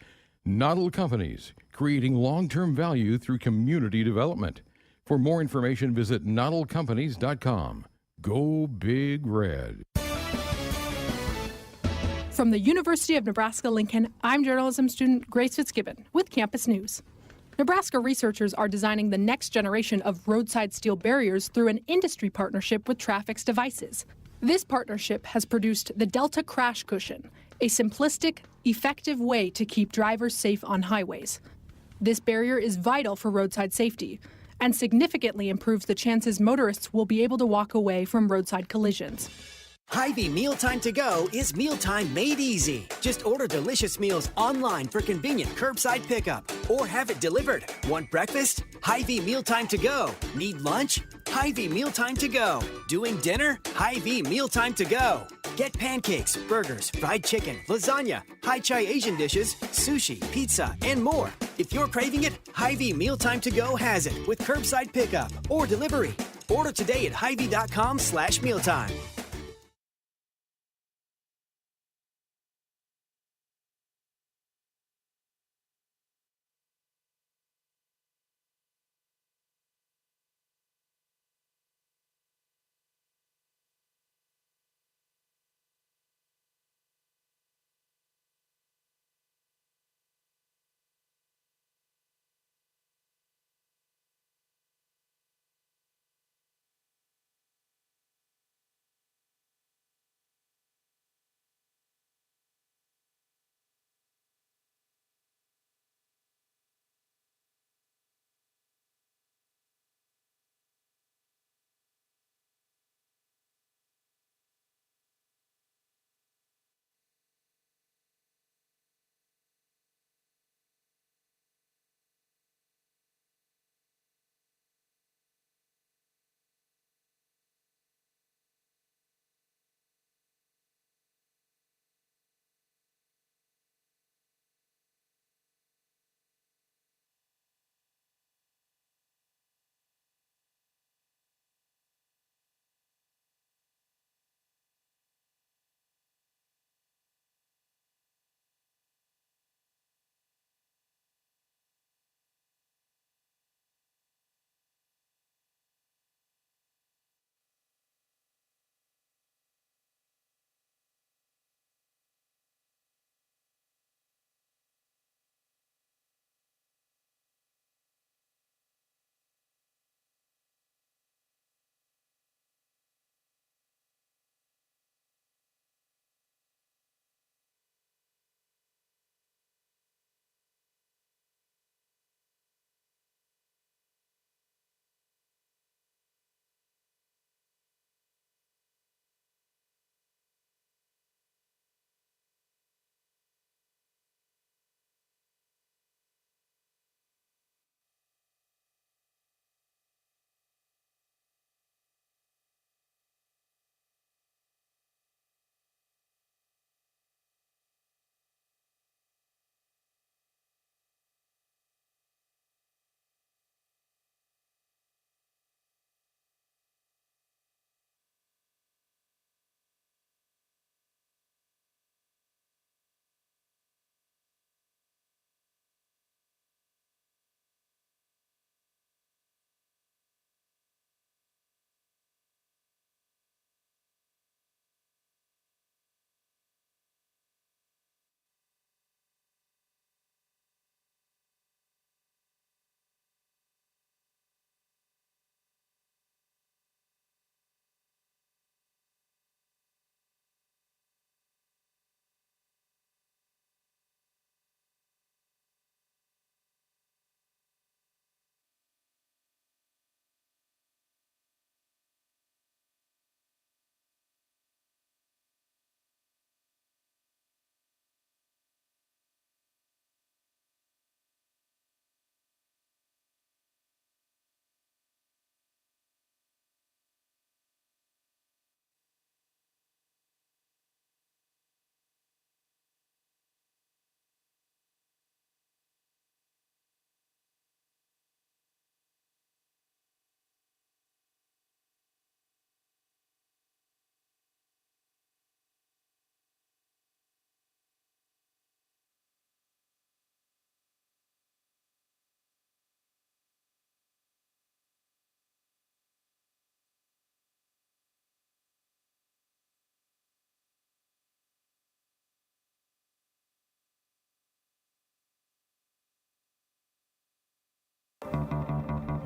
Noddle Companies, creating long-term value through community development. For more information, visit noddlecompanies.com. Go Big Red. From the University of Nebraska-Lincoln, I'm journalism student Grace Fitzgibbon with Campus News. Nebraska researchers are designing the next generation of roadside steel barriers through an industry partnership with Trafix Devices. This partnership has produced the Delta Crash Cushion, a simplistic, effective way to keep drivers safe on highways. This barrier is vital for roadside safety and significantly improves the chances motorists will be able to walk away from roadside collisions. Hy-Vee Mealtime to Go is mealtime made easy. Just order delicious meals online for convenient curbside pickup or have it delivered. Want breakfast? Hy-Vee Mealtime to Go. Need lunch? Hy-Vee Mealtime to Go. Doing dinner? Hy-Vee Mealtime to Go. Get pancakes, burgers, fried chicken, lasagna, Hai-Chai Asian dishes, sushi, pizza, and more. If you're craving it, Hy-Vee Mealtime to Go has it with curbside pickup or delivery. Order today at Hy-Vee.com/mealtime.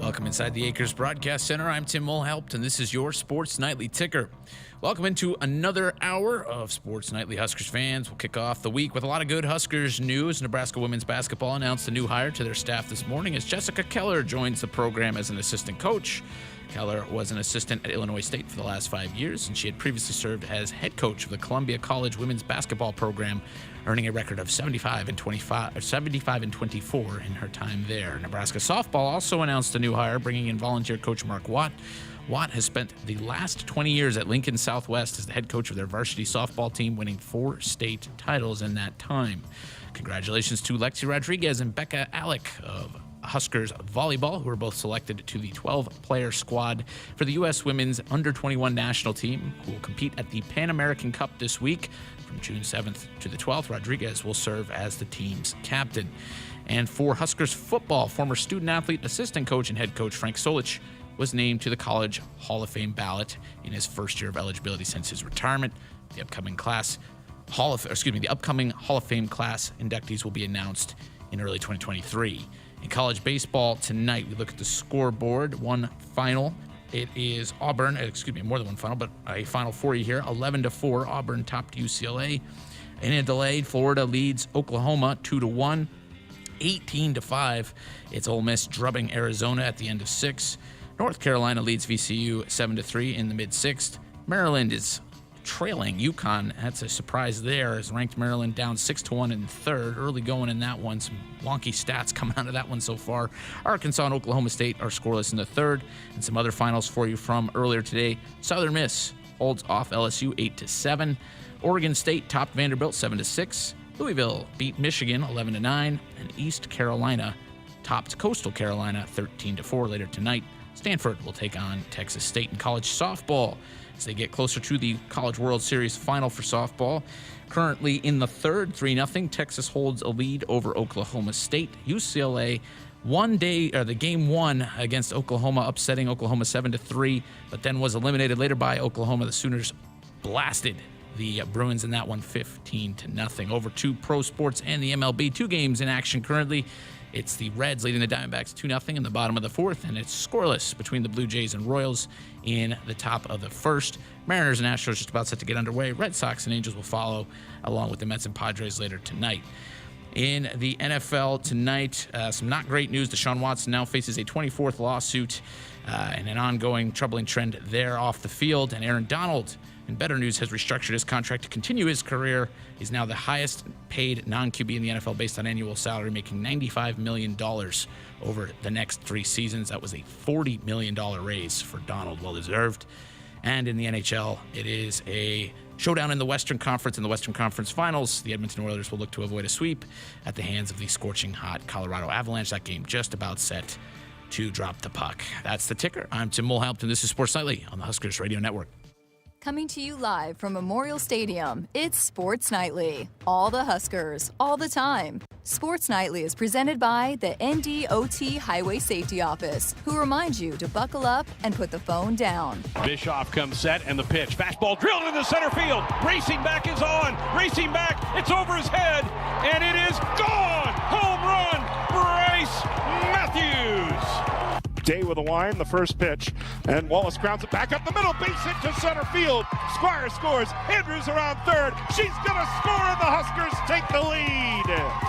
Welcome inside the Acres Broadcast Center. I'm Tim Mulhaupt, and this is your Sports Nightly Ticker. Welcome into another hour of Sports Nightly Huskers fans. We'll kick off the week with a lot of good Huskers news. Nebraska women's basketball announced a new hire to their staff this morning as Jessica Keller joins the program as an assistant coach. Keller was an assistant at Illinois State for the last 5 years, and she had previously served as head coach of the Columbia College women's basketball program, earning a record of 75 and 24 in her time there. Nebraska softball also announced a new hire, bringing in volunteer coach Mark Watt. Watt has spent the last 20 years at Lincoln Southwest as the head coach of their varsity softball team, winning 4 state titles in that time. Congratulations to Lexi Rodriguez and Becca Alec of Huskers volleyball, who were both selected to the 12-player squad for the U.S. women's under-21 national team, who will compete at the Pan American Cup this week. From June 7th to the 12th, Rodriguez will serve as the team's captain. And for Huskers football, former student-athlete, assistant coach, and head coach Frank Solich was named to the College Hall of Fame ballot in his first year of eligibility since his retirement. The upcoming Hall of Fame class inductees will be announced in early 2023. In college baseball tonight, we look at the scoreboard. One final. It is Auburn, more than one final, but a final for you here. 11-4, Auburn topped UCLA. In a delay, Florida leads Oklahoma 2-1. 18-5, it's Ole Miss drubbing Arizona at the end of 6. North Carolina leads VCU 7-3 in the mid-6th. Maryland is trailing UConn. That's a surprise there, as ranked Maryland down 6-1 in third. Early going in that one. Some wonky stats coming out of that one so far. Arkansas and Oklahoma State are scoreless in the third. And some other finals for you from earlier today. Southern Miss holds off LSU 8-7. Oregon State topped Vanderbilt 7-6. Louisville beat Michigan 11-9. And East Carolina topped Coastal Carolina 13-4 later tonight. Stanford will take on Texas State in college softball as they get closer to the College World Series final for softball. Currently in the third, 3-0. Texas holds a lead over Oklahoma State. UCLA the game one against Oklahoma, upsetting Oklahoma 7-3, but then was eliminated later by Oklahoma. The Sooners blasted the Bruins in that one 15-0. Over to pro sports and the MLB. 2 games in action currently. It's the Reds leading the Diamondbacks 2-0 in the bottom of the 4th, and it's scoreless between the Blue Jays and Royals in the top of the 1st. Mariners and Astros just about set to get underway. Red Sox and Angels will follow, along with the Mets and Padres later tonight. In the NFL tonight, some not great news. Deshaun Watson now faces a 24th lawsuit and an ongoing troubling trend there off the field. And Aaron Donald, in better news, has restructured his contract to continue his career. He's now the highest paid non-QB in the NFL based on annual salary, making $95 million over the next 3 seasons. That was a $40 million raise for Donald, well-deserved. And in the NHL, it is a showdown in the Western Conference. In the Western Conference Finals, the Edmonton Oilers will look to avoid a sweep at the hands of the scorching hot Colorado Avalanche. That game just about set to drop the puck. That's the ticker. I'm Tim Mulhaupt, and this is Sports Nightly on the Huskers Radio Network. Coming to you live from Memorial Stadium, it's Sports Nightly. All the Huskers, all the time. Sports Nightly is presented by the NDOT Highway Safety Office, who reminds you to buckle up and put the phone down. Bischoff comes set and the pitch. Fastball drilled into center field. Racing back is on. Racing back. It's over his head. And it is gone. Home run. Bryce Matthews. Day with a line, the first pitch, and Wallace grounds it back up the middle, base hit to center field. Squire scores. Andrews around third. She's gonna score, and the Huskers take the lead.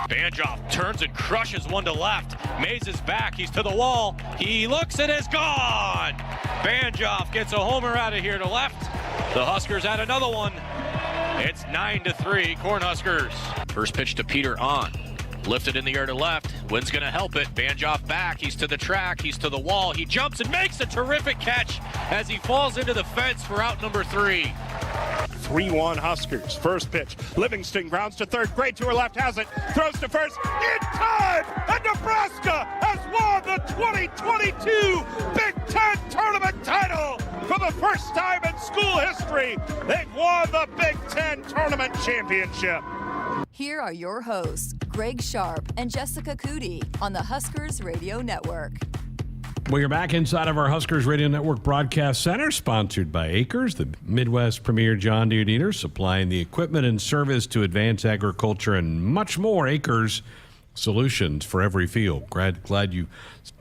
Banjoff turns and crushes one to left. Mays is back. He's to the wall. He looks and is gone. Banjoff gets a homer out of here to left. The Huskers add another one. It's 9-3, Cornhuskers. First pitch to Peter on. Lifted in the air to left. Wind's going to help it. Banjoff back. He's to the track. He's to the wall. He jumps and makes a terrific catch as he falls into the fence for out number 3. 3-1 Huskers. First pitch. Livingston grounds to third. Gray to her left has it. Throws to first. In time! And Nebraska has won the 2022 Big Ten Tournament title! For the first time in school history, they've won the Big Ten Tournament Championship. Here are your hosts, Greg Sharpe and Jessica Coody on the Huskers Radio Network. We are back inside of our Huskers Radio Network Broadcast Center, sponsored by Acres, the Midwest premier John Deere dealer, supplying the equipment and service to advance agriculture and much more. Acres, solutions for every field. Glad you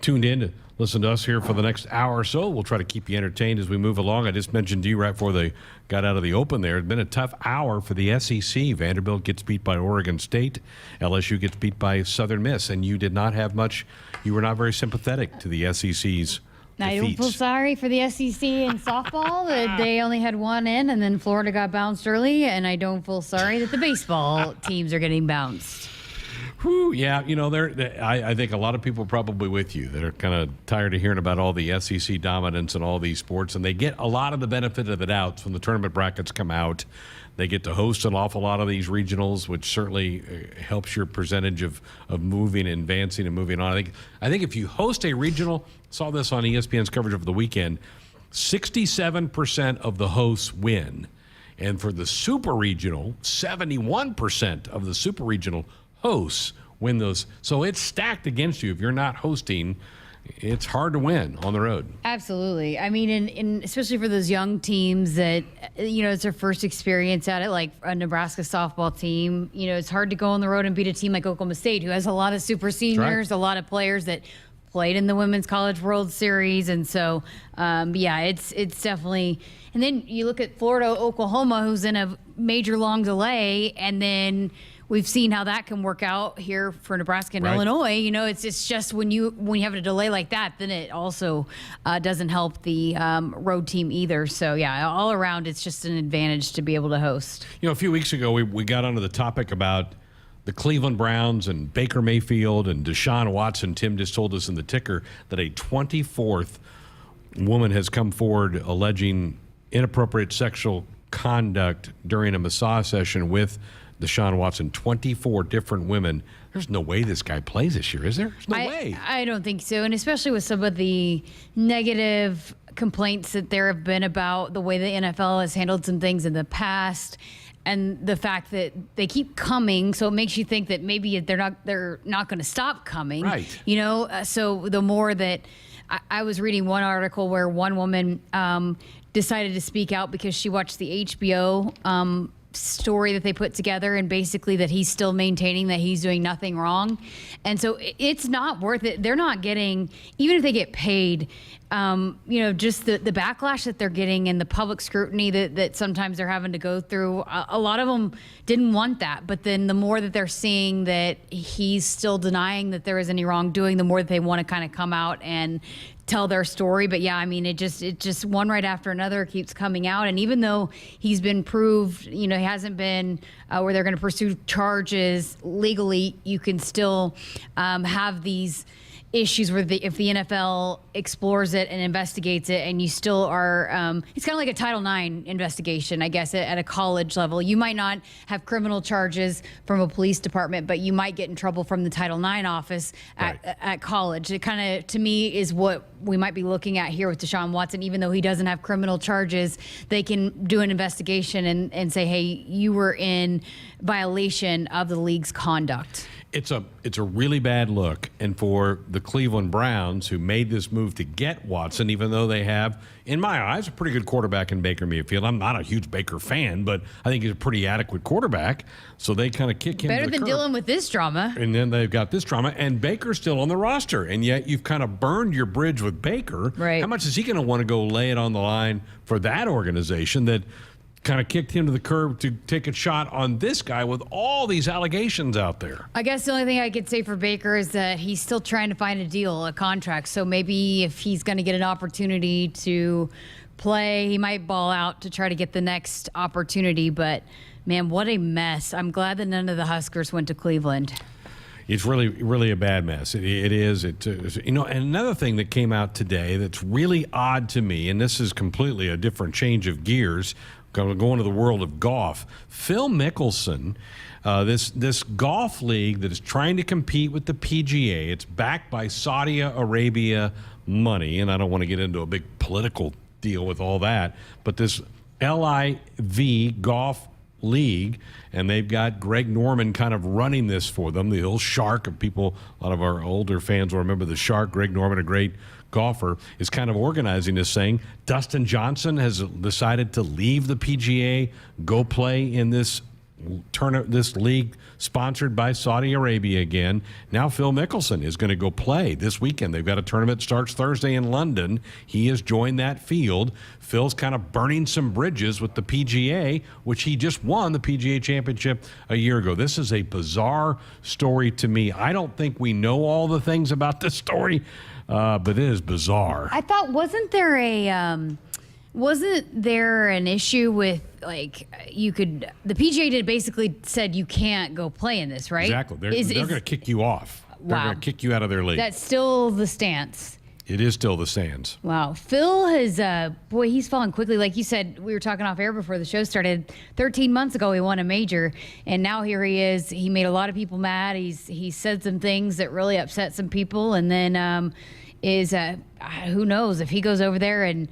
tuned in to listen to us here for the next hour or so. We'll try to keep you entertained as we move along. I just mentioned to you right before they got out of the open there, it's been a tough hour for the SEC. Vanderbilt gets beat by Oregon State. LSU gets beat by Southern Miss. And you did not have much, you were not very sympathetic to the SEC's I don't feel sorry for the SEC in softball that they only had one in and then Florida got bounced early. And I don't feel sorry that the baseball teams are getting bounced. Whew, yeah, I think a lot of people are probably with you. They're kind of tired of hearing about all the SEC dominance in all these sports, and they get a lot of the benefit of the doubt when the tournament brackets come out. They get to host an awful lot of these regionals, which certainly helps your percentage of moving and advancing and moving on. I think if you host a regional, saw this on ESPN's coverage over the weekend, 67% of the hosts win. And for the super regional, 71% of the super regional hosts win those. So it's stacked against you. If you're not hosting, it's hard to win on the road. Absolutely. I mean, in especially for those young teams that, it's their first experience at it, like a Nebraska softball team, it's hard to go on the road and beat a team like Oklahoma State, who has a lot of super seniors, a lot of players that played in the Women's College World Series. And so, it's definitely. And then you look at Florida, Oklahoma, who's in a major long delay, and then we've seen how that can work out here for Nebraska and Illinois. It's just when you have a delay like that, then it also doesn't help the road team either. So, yeah, all around, it's just an advantage to be able to host. A few weeks ago, we got onto the topic about the Cleveland Browns and Baker Mayfield and Deshaun Watson. Tim just told us in the ticker that a 24th woman has come forward alleging inappropriate sexual conduct during a massage session with Deshaun Watson. 24 different women. There's no way this guy plays this year, is there? There's no way. I don't think so. And especially with some of the negative complaints that there have been about the way the NFL has handled some things in the past, and the fact that they keep coming, so it makes you think that maybe they're not going to stop coming. Right. So the more that I was reading one article where one woman decided to speak out because she watched the HBO story that they put together, and basically that he's still maintaining that he's doing nothing wrong. And so it's not worth it. They're not getting, even if they get paid, just the backlash that they're getting and the public scrutiny that sometimes they're having to go through. A lot of them didn't want that, but then the more that they're seeing that he's still denying that there is any wrongdoing, the more that they want to kind of come out and tell their story. But yeah, I mean, it just one right after another keeps coming out. And even though he's been proved, he hasn't been where they're going to pursue charges legally, you can still have these issues where if the NFL explores it and investigates it, and you still are, it's kind of like a Title IX investigation, I guess, at a college level. You might not have criminal charges from a police department, but you might get in trouble from the Title IX office at college. It kind of, to me, is what we might be looking at here with Deshaun Watson. Even though he doesn't have criminal charges, they can do an investigation and say, hey, you were in violation of the league's conduct. It's a really bad look. And for the Cleveland Browns, who made this move to get Watson, even though they have, in my eyes, a pretty good quarterback in Baker Mayfield. I'm not a huge Baker fan, but I think he's a pretty adequate quarterback. So they kind of kick him better to the than curb. dealing with this drama. And then they've got this drama, and Baker's still on the roster. And yet you've kind of burned your bridge with Baker. Right. How much is he going to want to go lay it on the line for that organization that kind of kicked him to the curb to take a shot on this guy with all these allegations out there? I guess the only thing I could say for Baker is that he's still trying to find a deal, a contract. So maybe if he's going to get an opportunity to play, he might ball out to try to get the next opportunity. But, man, what a mess. I'm glad that none of the Huskers went to Cleveland. It's really, really a bad mess. It is. And another thing that came out today that's really odd to me, and this is completely a different change of gears, going to the world of golf. Phil Mickelson, this golf league that is trying to compete with the PGA, it's backed by Saudi Arabia money, and I don't want to get into a big political deal with all that, but this LIV Golf League, and they've got Greg Norman kind of running this for them, the old Shark. Of people, a lot of our older fans will remember the Shark. Greg Norman, a great golfer, is kind of organizing this thing. Dustin Johnson has decided to leave the PGA, go play in this this league sponsored by Saudi Arabia again. Now Phil Mickelson is going to go play this weekend. They've got a tournament that starts Thursday in London. He has joined that field. Phil's kind of burning some bridges with the PGA, which he just won the PGA Championship a year ago. This is a bizarre story to me. I don't think we know all the things about this story, but it is bizarre. I thought, wasn't there an issue with, like, the PGA basically said you can't go play in this, right? Exactly. They're going to kick you off. They're going to kick you out of their league. That's still the stance. It is still the stance. Wow. Phil has, he's fallen quickly. Like you said, we were talking off air before the show started. 13 months ago, he won a major, and now here he is. He made a lot of people mad. He said some things that really upset some people, and then who knows if he goes over there and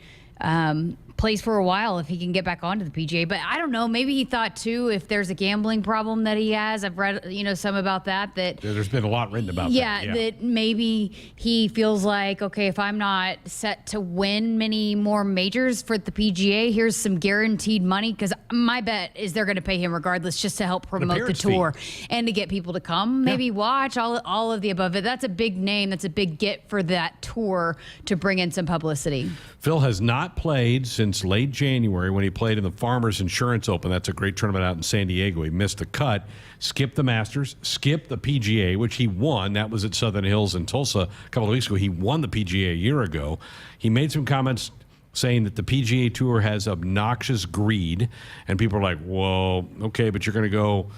plays for a while, if he can get back onto the PGA. But I don't know. Maybe he thought too, if there's a gambling problem that he has. I've read some about that. There's been a lot written about that. Yeah, that maybe he feels like, okay, if I'm not set to win many more majors for the PGA, here's some guaranteed money, because my bet is they're going to pay him regardless, just to help promote the tour and to get people to come, maybe watch all of the above. That's a big name. That's a big get for that tour to bring in some publicity. Phil has not played since late January when he played in the Farmers Insurance Open. That's a great tournament out in San Diego. He missed the cut, skipped the Masters, skipped the PGA, which he won. That was at Southern Hills in Tulsa a couple of weeks ago. He won the PGA a year ago. He made some comments saying that the PGA Tour has obnoxious greed, and people are like, well, okay, but you're going to go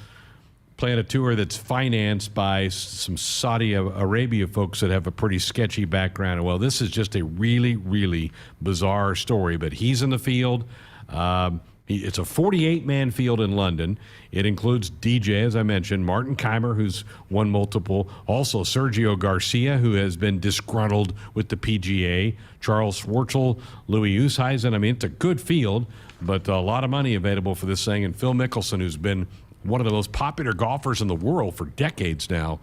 play on a tour that's financed by some Saudi Arabia folks that have a pretty sketchy background. Well, this is just a really, really bizarre story, but he's in the field. It's a 48-man field in London. It includes DJ, as I mentioned, Martin Keimer, who's won multiple, also Sergio Garcia, who has been disgruntled with the PGA, Charles Schwartzel, Louis Oosthuizen. I mean, it's a good field, but a lot of money available for this thing. And Phil Mickelson, who's been one of the most popular golfers in the world for decades now,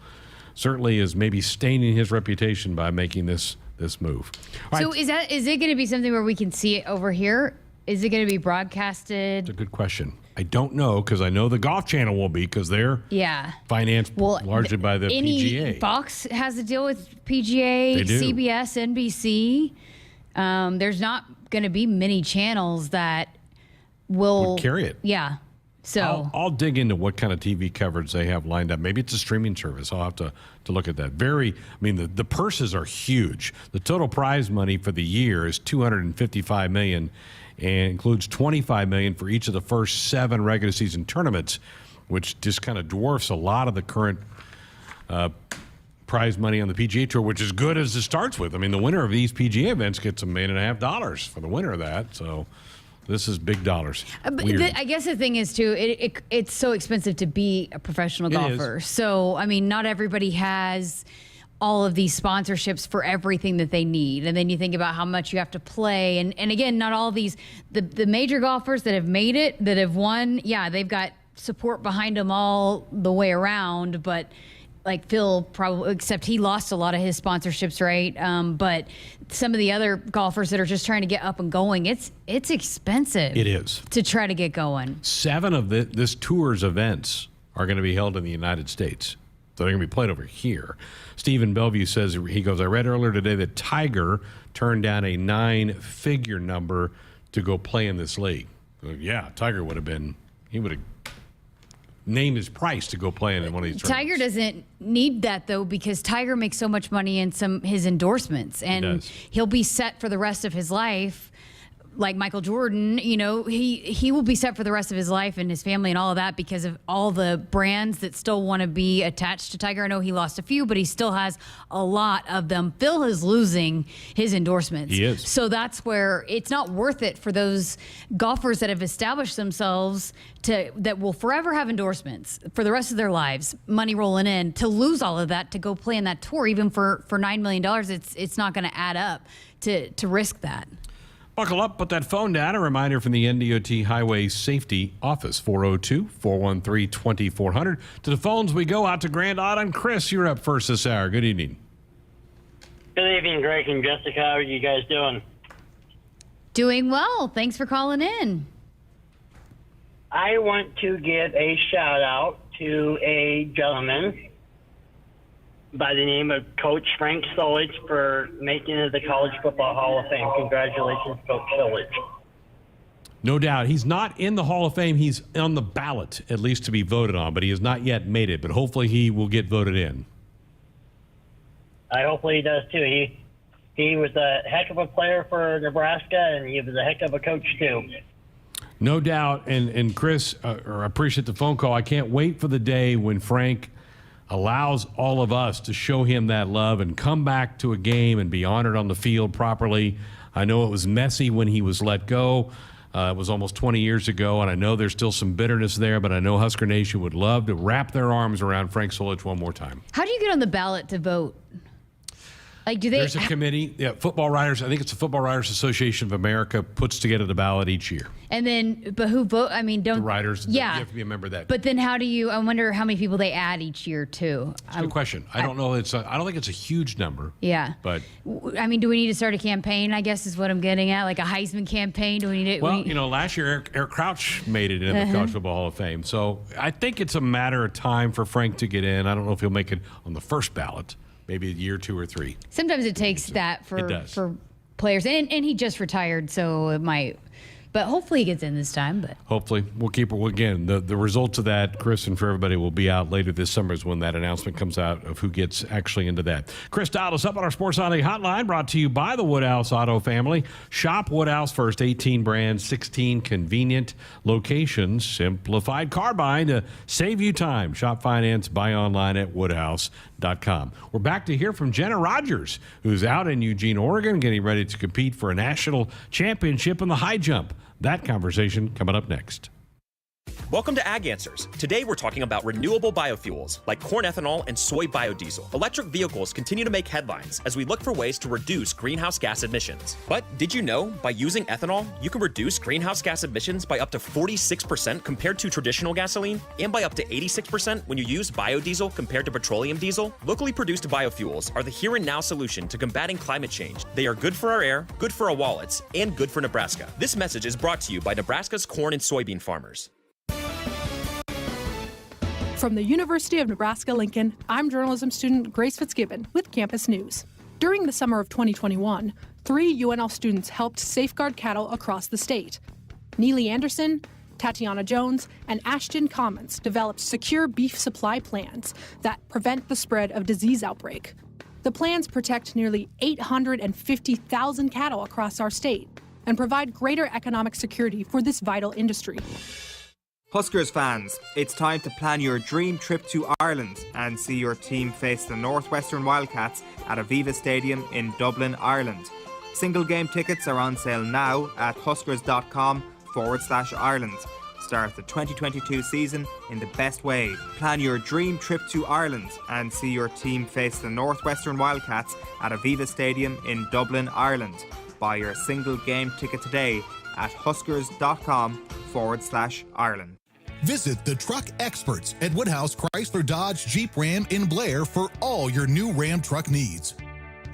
certainly is maybe staining his reputation by making this move. So is it going to be something where we can see it over here? Is it going to be broadcasted? It's a good question. I don't know, because I know the Golf Channel will be, because they're financed largely by the PGA. Fox has a deal with PGA, They do. CBS, NBC. There's not going to be many channels that will carry it. Yeah. So I'll dig into what kind of TV coverage they have lined up. Maybe it's a streaming service. I'll have to look at that. The purses are huge. The total prize money for the year is $255 million, and includes $25 million for each of the first 7 regular season tournaments, which just kind of dwarfs a lot of the current prize money on the PGA Tour, which is good as it starts with. I mean, the winner of these PGA events gets $1.5 million for the winner of that. So this is big dollars. I guess the thing is, too, it's so expensive to be a professional golfer. So, I mean, not everybody has all of these sponsorships for everything that they need. And then you think about how much you have to play. And again, not all these, the major golfers that have made it, that have won, they've got support behind them all the way around. But like Phil, probably, except he lost a lot of his sponsorships, right? But some of the other golfers that are just trying to get up and going, it's expensive. It is. To try to get going. 7 of this tour's events are going to be held in the United States. So they're going to be played over here. Stephen Bellevue says, he goes, I read earlier today that Tiger turned down a 9-figure number to go play in this league. Yeah, Tiger would have named his price to go play in one of these tournaments. Tiger doesn't need that, though, because Tiger makes so much money in his endorsements, and he'll be set for the rest of his life. Like Michael Jordan, he will be set for the rest of his life and his family and all of that because of all the brands that still want to be attached to Tiger. I know he lost a few, but he still has a lot of them. Phil is losing his endorsements. He is. So that's where it's not worth it for those golfers that have established themselves that will forever have endorsements for the rest of their lives, money rolling in, to lose all of that to go play in that tour, even for $9 million. It's not going to add up to risk that. Buckle up, put that phone down. A reminder from the NDOT Highway Safety Office, 402-413-2400. To the phones we go, out to Grand Island. Chris, you're up first this hour. Good evening. Good evening, Greg and Jessica. How are you guys doing? Doing well. Thanks for calling in. I want to give a shout out to a gentleman by the name of Coach Frank Solich for making it the College Football Hall of Fame. Congratulations, Coach Solich. No doubt. He's not in the Hall of Fame. He's on the ballot, at least to be voted on, but he has not yet made it. But hopefully he will get voted in. Hopefully he does, too. He was a heck of a player for Nebraska, and he was a heck of a coach, too. No doubt. And Chris, I appreciate the phone call. I can't wait for the day when Frank allows all of us to show him that love and come back to a game and be honored on the field properly. I know it was messy when he was let go. It was almost 20 years ago, and I know there's still some bitterness there, but I know Husker Nation would love to wrap their arms around Frank Solich one more time. How do you get on the ballot to vote? Like, do they? There's a committee. Yeah, Football Writers. I think it's the Football Writers Association of America puts together the ballot each year. And then, but who vote? I mean, don't the writers? Yeah, you have to be a member of that. But then, how do you? I wonder how many people they add each year too. That's a good question. I don't know. I don't think it's a huge number. Yeah. But I mean, do we need to start a campaign? I guess is what I'm getting at, like a Heisman campaign. Do we need it? Well, last year Eric Crouch made it in the College Football Hall of Fame. So I think it's a matter of time for Frank to get in. I don't know if he'll make it on the first ballot. Maybe a year, 2 or 3. Sometimes it takes that for players, and he just retired, so it might. But hopefully he gets in this time. But hopefully we'll keep it. Again, the results of that, Chris, and for everybody, will be out later this summer is when that announcement comes out of who gets actually into that. Chris dialed us up on our Sports Nightly hotline, brought to you by the Woodhouse Auto Family. Shop Woodhouse first, 18 brands, 16 convenient locations, simplified car buying to save you time. Shop finance, buy online at woodhouse.com. We're back to hear from Jenna Rogers, who's out in Eugene, Oregon, getting ready to compete for a national championship in the high jump. That conversation coming up next. Welcome to Ag Answers. Today we're talking about renewable biofuels like corn ethanol and soy biodiesel. Electric vehicles continue to make headlines as we look for ways to reduce greenhouse gas emissions. But did you know by using ethanol, you can reduce greenhouse gas emissions by up to 46% compared to traditional gasoline, and by up to 86% when you use biodiesel compared to petroleum diesel? Locally produced biofuels are the here and now solution to combating climate change. They are good for our air, good for our wallets, and good for Nebraska. This message is brought to you by Nebraska's corn and soybean farmers. From the University of Nebraska-Lincoln, I'm journalism student Grace Fitzgibbon with Campus News. During the summer of 2021, 3 UNL students helped safeguard cattle across the state. Neely Anderson, Tatiana Jones, and Ashton Commons developed secure beef supply plans that prevent the spread of disease outbreak. The plans protect nearly 850,000 cattle across our state and provide greater economic security for this vital industry. Huskers fans, it's time to plan your dream trip to Ireland and see your team face the Northwestern Wildcats at Aviva Stadium in Dublin, Ireland. Single game tickets are on sale now at huskers.com/Ireland. Start the 2022 season in the best way. Plan your dream trip to Ireland and see your team face the Northwestern Wildcats at Aviva Stadium in Dublin, Ireland. Buy your single game ticket today at huskers.com/Ireland. Visit the truck experts at Woodhouse Chrysler Dodge Jeep Ram in Blair for all your new Ram truck needs.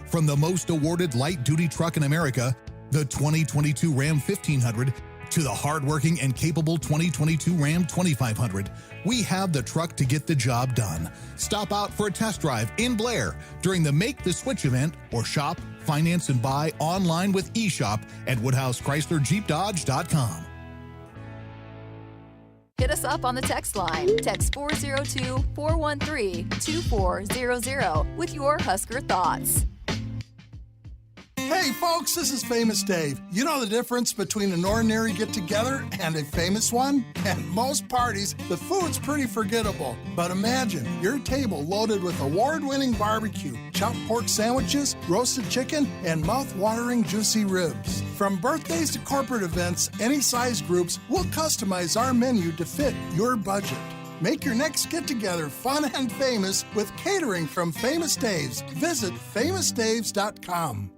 From the most awarded light-duty truck in America, the 2022 Ram 1500, to the hardworking and capable 2022 Ram 2500, we have the truck to get the job done. Stop out for a test drive in Blair during the Make the Switch event, or shop, finance, and buy online with eShop at WoodhouseChryslerJeepDodge.com. Hit us up on the text line. Text 402-413-2400 with your Husker thoughts. Hey folks, this is Famous Dave. You know the difference between an ordinary get-together and a famous one? At most parties, the food's pretty forgettable. But imagine your table loaded with award-winning barbecue, chopped pork sandwiches, roasted chicken, and mouth-watering juicy ribs. From birthdays to corporate events, any size groups, we'll customize our menu to fit your budget. Make your next get-together fun and famous with catering from Famous Dave's. Visit famousdaves.com.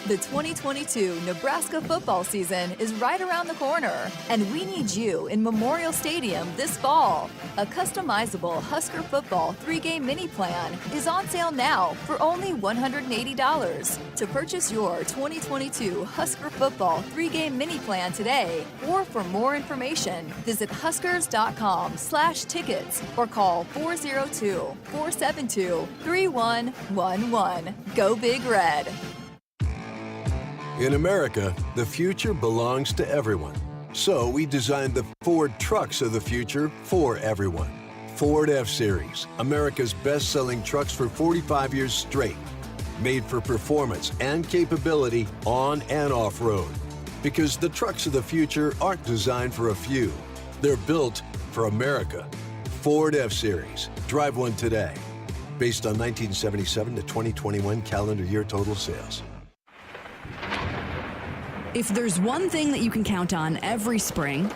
The 2022 Nebraska football season is right around the corner, and we need you in Memorial Stadium this fall. A customizable Husker football 3-game mini plan is on sale now for only $180. To purchase your 2022 Husker football 3-game mini plan today, or for more information, visit huskers.com/tickets or call 402-472-3111. Go Big Red. In America, the future belongs to everyone. So we designed the Ford trucks of the future for everyone. Ford F-Series, America's best-selling trucks for 45 years straight. Made for performance and capability on and off-road. Because the trucks of the future aren't designed for a few. They're built for America. Ford F-Series. Drive one today. Based on 1977 to 2021 calendar year total sales. If there's one thing that you can count on every spring,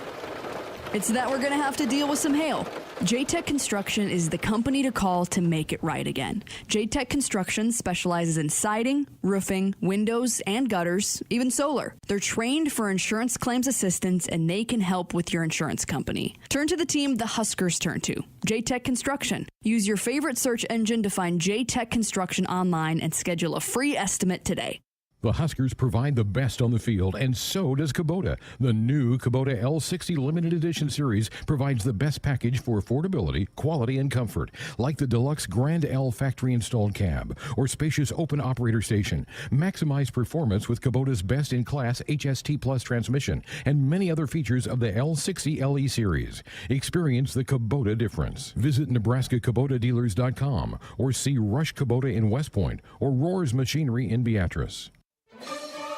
it's that we're going to have to deal with some hail. J-Tech Construction is the company to call to make it right again. J-Tech Construction specializes in siding, roofing, windows, and gutters, even solar. They're trained for insurance claims assistance, and they can help with your insurance company. Turn to the team the Huskers turn to, J-Tech Construction. Use your favorite search engine to find J-Tech Construction online and schedule a free estimate today. The Huskers provide the best on the field, and so does Kubota. The new Kubota L60 Limited Edition Series provides the best package for affordability, quality, and comfort, like the deluxe Grand L factory-installed cab or spacious open operator station. Maximize performance with Kubota's best-in-class HST Plus transmission and many other features of the L60 LE Series. Experience the Kubota difference. Visit nebraska-kubotadealers.com or see Rush Kubota in West Point or Roars Machinery in Beatrice.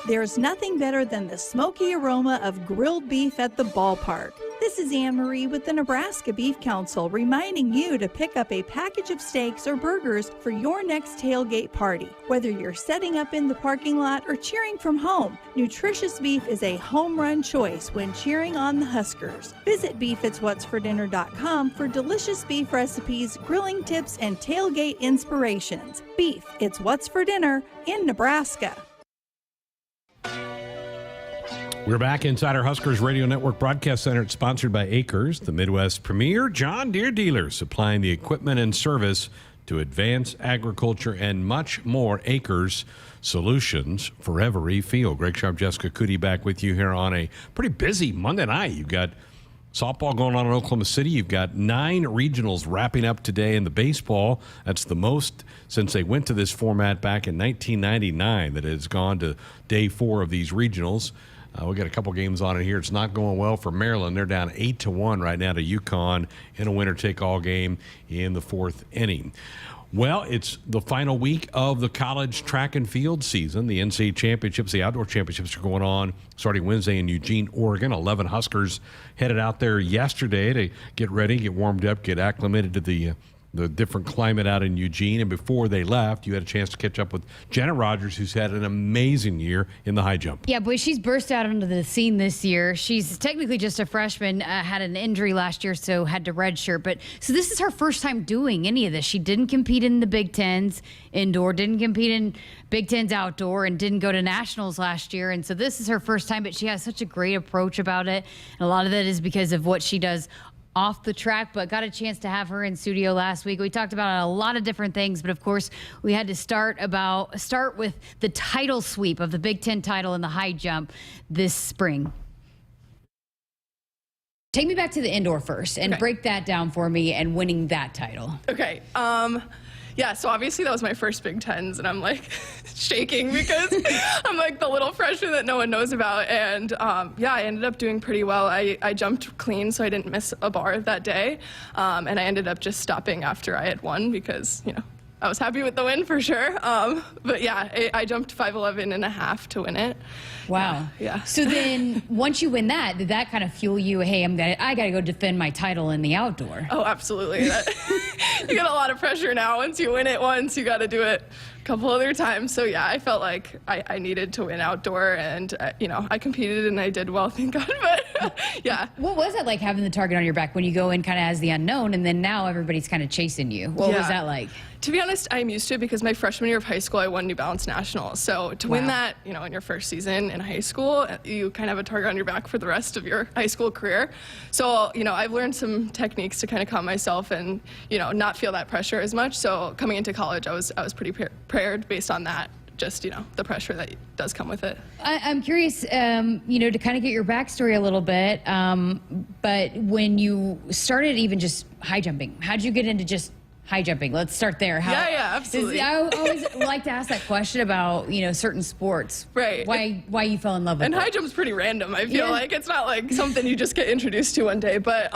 There's nothing better than the smoky aroma of grilled beef at the ballpark. This is Anne Marie with the Nebraska Beef Council reminding you to pick up a package of steaks or burgers for your next tailgate party. Whether you're setting up in the parking lot or cheering from home, nutritious beef is a home run choice when cheering on the Huskers. Visit beefitswhatsfordinner.com for delicious beef recipes, grilling tips, and tailgate inspirations. Beef, it's what's for dinner in Nebraska. We're back inside our Huskers Radio Network Broadcast Center. It's sponsored by Acres, the Midwest premier John Deere dealer, supplying the equipment and service to advance agriculture and much more. Acres, solutions for every field. Greg Sharpe, Jessica Coody back with you here on a pretty busy Monday night. You've got softball going on in Oklahoma City. You've got 9 regionals wrapping up today in the baseball. That's the most since they went to this format back in 1999 that has gone to day 4 of these regionals. We got a couple games on it here. It's not going well for Maryland. They're down 8-1 right now to UConn in a winner-take-all game in the 4th inning. Well, it's the final week of the college track and field season. The Ncaa championships, the outdoor championships are going on starting Wednesday in Eugene, Oregon. 11 Huskers headed out there yesterday to get ready, get warmed up, get acclimated to the different climate out in Eugene. And before they left, you had a chance to catch up with Jenna Rogers, who's had an amazing year in the high jump. Yeah, boy, she's burst out onto the scene this year. She's technically just a freshman, had an injury last year, so had to redshirt. But so this is her first time doing any of this. She didn't compete in the Big Tens indoor, didn't compete in Big Tens outdoor, and didn't go to nationals last year. And so this is her first time, but she has such a great approach about it. And a lot of that is because of what she does off the track, but got a chance to have her in studio last week. We talked about a lot of different things, but of course we had to start with the title sweep of the Big Ten title in the high jump this spring. Take me back to the indoor first and break that down for me and winning that title. Okay. Yeah, so obviously that was my first Big Tens, and I'm like shaking because I'm like the little freshman that no one knows about. And yeah, I ended up doing pretty well. I jumped clean, so I didn't miss a bar that day. And I ended up just stopping after I had won because, you know, I was happy with the win for sure. But yeah, I jumped 5:11.5 to win it. Wow. Yeah. So then once you win that, did that kind of fuel you, hey, I got to go defend my title in the outdoor? Oh, absolutely. You get a lot of pressure now. Once you win it once, you got to do it a couple other times. So yeah, I felt like I needed to win outdoor, and you know, I competed and I did well, thank God. But yeah. What was it like having the target on your back when you go in kind of as the unknown, and then now everybody's kind of chasing you? What was that like? To be honest, I'm used to it because my freshman year of high school, I won New Balance Nationals. So to win that, in your first season in high school, you kind of have a target on your back for the rest of your high school career. So, I've learned some techniques to kind of calm myself and, not feel that pressure as much. So coming into college, I was pretty prepared based on that. Just, the pressure that does come with it. I'm curious, to kind of get your backstory a little bit. But when you started even just high jumping, how'd you get into just high jumping? Let's start there. Yeah, absolutely. I always like to ask that question about, certain sports. Right. Why you fell in love with it. And high jump's pretty random. I feel like it's not like something you just get introduced to one day. But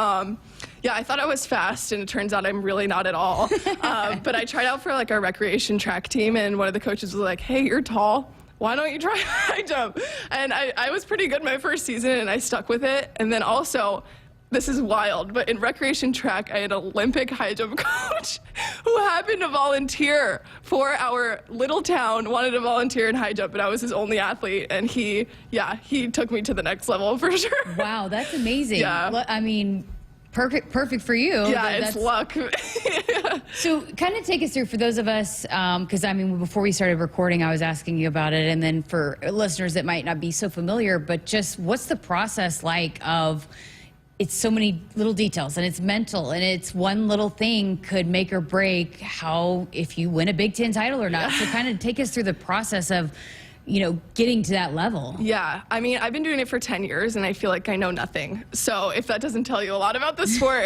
yeah, I thought I was fast, and it turns out I'm really not at all. But I tried out for like our recreation track team, and one of the coaches was like, "Hey, you're tall. Why don't you try high jump?" And I was pretty good my first season, and I stuck with it. And then also, this is wild, but in recreation track, I had an Olympic high jump coach who happened to volunteer for our little town, wanted to volunteer in high jump, and I was his only athlete, and he took me to the next level for sure. Wow, that's amazing. Yeah. I mean, perfect for you. Yeah, it's luck. So kind of take us through, for those of us, because before we started recording, I was asking you about it, and then for listeners that might not be so familiar, but just what's the process like of, it's so many little details, and it's mental, and it's one little thing could make or break if you win a Big Ten title or not. So kind of take us through the process of, getting to that level. Yeah, I've been doing it for 10 years, and I feel like I know nothing. So if that doesn't tell you a lot about the sport,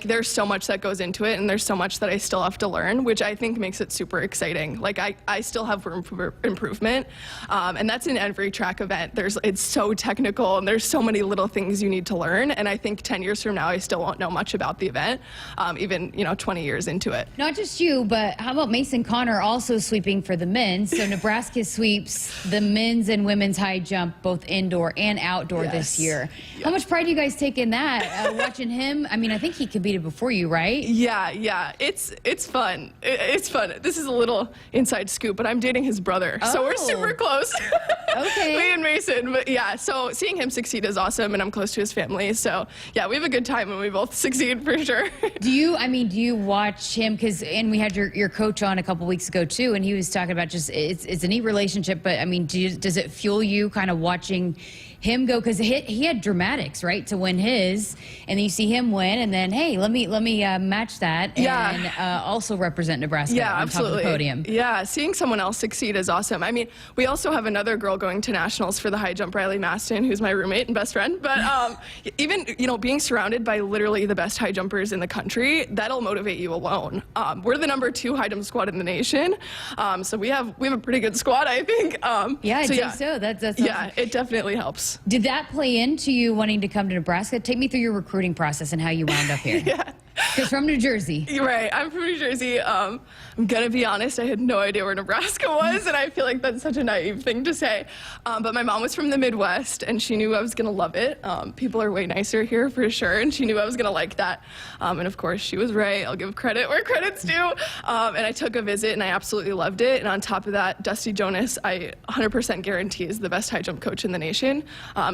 there's so much that goes into it, and there's so much that I still have to learn, which I think makes it super exciting. Like, I still have room for improvement, and that's in every track event. It's so technical, and there's so many little things you need to learn, and I think 10 years from now, I still won't know much about the event, even, 20 years into it. Not just you, but how about Mason Connor also sweeping for the men? So Nebraska sweeps the men's and women's high jump, both indoor and outdoor this year. How much pride do you guys take in that? Watching him, I think he competed before you, right? Yeah. It's fun. It's fun. This is a little inside scoop, but I'm dating his brother, so we're super close. Okay. Me and Mason, but yeah, so seeing him succeed is awesome, and I'm close to his family, so yeah, we have a good time when we both succeed for sure. Do you watch him? And we had your coach on a couple weeks ago too, and he was talking about just it's a neat relationship, but does it fuel you kind of watching him go? Because he had dramatics, right, to win his, and then you see him win, and then hey, let me match that, and also represent Nebraska on top of the podium. Yeah, seeing someone else succeed is awesome. We also have another girl going to nationals for the high jump, Riley Maston, who's my roommate and best friend. But even being surrounded by literally the best high jumpers in the country, that'll motivate you alone. We're the #2 high jump squad in the nation, so we have a pretty good squad, I think. I think so. That's awesome. Yeah, it definitely helps. Did that play into you wanting to come to Nebraska? Take me through your recruiting process and how you wound up here. Because from New Jersey. You're right. I'm from New Jersey. I'm going to be honest, I had no idea where Nebraska was, and I feel like that's such a naive thing to say. But my mom was from the Midwest, and she knew I was going to love it. People are way nicer here for sure, and she knew I was going to like that. And of course, she was right. I'll give credit where credit's due. And I took a visit, and I absolutely loved it. And on top of that, Dusty Jonas, I 100% guarantee, is the best high jump coach in the nation.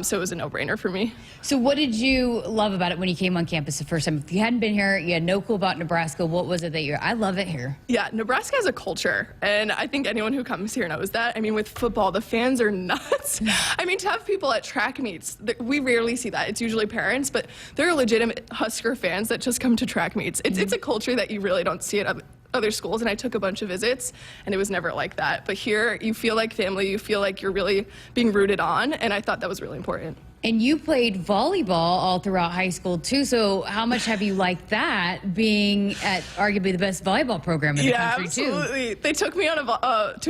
So it was a no-brainer for me. So what did you love about it when you came on campus the first time? If you hadn't been here, you had no clue about Nebraska, what was it that I love it here? Yeah, Nebraska has a culture, and I think anyone who comes here knows that. With football, the fans are nuts. To have people at track meets, we rarely see that. It's usually parents, but there are legitimate Husker fans that just come to track meets. It's a culture that you really don't see at other schools, and I took a bunch of visits, and it was never like that. But here, you feel like family, you feel like you're really being rooted on, and I thought that was really important. And you played volleyball all throughout high school, too. So how much have you liked that, being at arguably the best volleyball program in the country, absolutely. They took me on to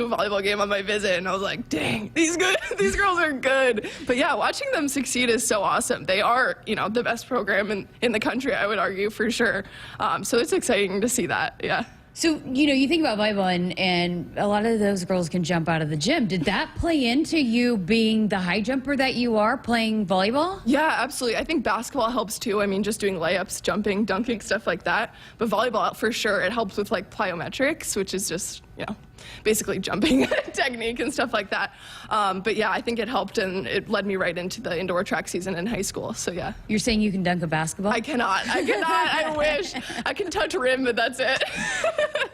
a volleyball game on my visit, and I was like, dang, these girls are good. But yeah, watching them succeed is so awesome. They are, the best program in the country, I would argue, for sure. So it's exciting to see that, yeah. So, you think about volleyball, and a lot of those girls can jump out of the gym. Did that play into you being the high jumper that you are, playing volleyball? Yeah, absolutely. I think basketball helps too. Just doing layups, jumping, dunking, stuff like that. But volleyball, for sure, it helps with plyometrics, which is just, basically jumping technique and stuff like that. But yeah, I think it helped, and it led me right into the indoor track season in high school. So yeah. You're saying you can dunk a basketball? I cannot. I wish. I can touch rim, but that's it.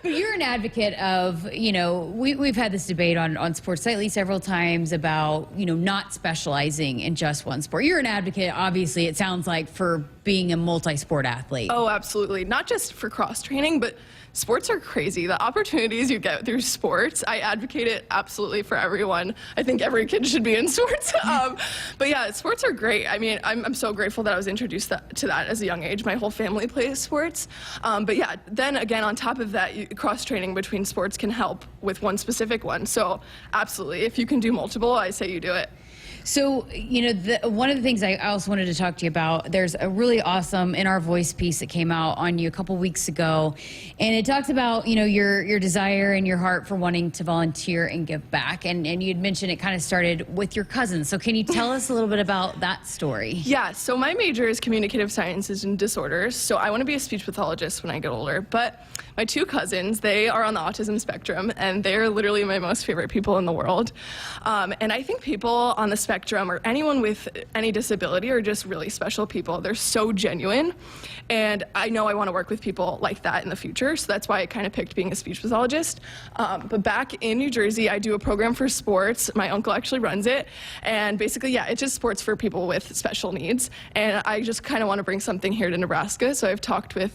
But you're an advocate of, we've had this debate on Sports Nightly several times about, not specializing in just one sport. You're an advocate, obviously, it sounds like, for being a multi-sport athlete. Oh, absolutely. Not just for cross training, but sports are crazy. The opportunities you get through sports, I advocate it absolutely for everyone. I think every kid should be in sports. But yeah, sports are great. I mean, I'm so grateful that I was introduced to that as a young age. My whole family plays sports. But yeah, then again, on top of that, cross training between sports can help with one specific one. So absolutely, if you can do multiple, I say you do it. So, one of the things I also wanted to talk to you about, there's a really awesome In Our Voice piece that came out on you a couple weeks ago. And it talks about, your desire and your heart for wanting to volunteer and give back. And you'd mentioned it kind of started with your cousins. So can you tell us a little bit about that story? Yeah, so my major is communicative sciences and disorders. So I want to be a speech pathologist when I get older. But my two cousins, they are on the autism spectrum, and they're literally my most favorite people in the world. And I think people on the spectrum, or anyone with any disability, are just really special people. They're so genuine, and I know I want to work with people like that in the future, so that's why I kind of picked being a speech pathologist. But back in New Jersey, I do a program for sports. My uncle actually runs it, and basically, yeah, it's just sports for people with special needs, and I just kind of want to bring something here to Nebraska, so I've talked with,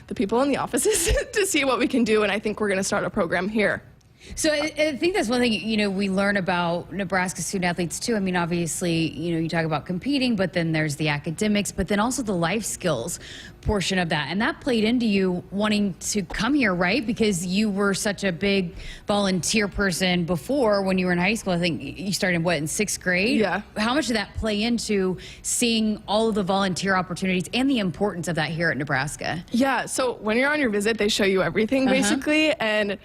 the people in the offices to see what we can do, and I think we're going to start a program here. So I think that's one thing, we learn about Nebraska student athletes too. I mean, obviously, you talk about competing, but then there's the academics, but then also the life skills portion of that. And that played into you wanting to come here, right? Because you were such a big volunteer person before when you were in high school. I think you started in 6th grade? Yeah. How much did that play into seeing all of the volunteer opportunities and the importance of that here at Nebraska? Yeah, so when you're on your visit, they show you everything basically, and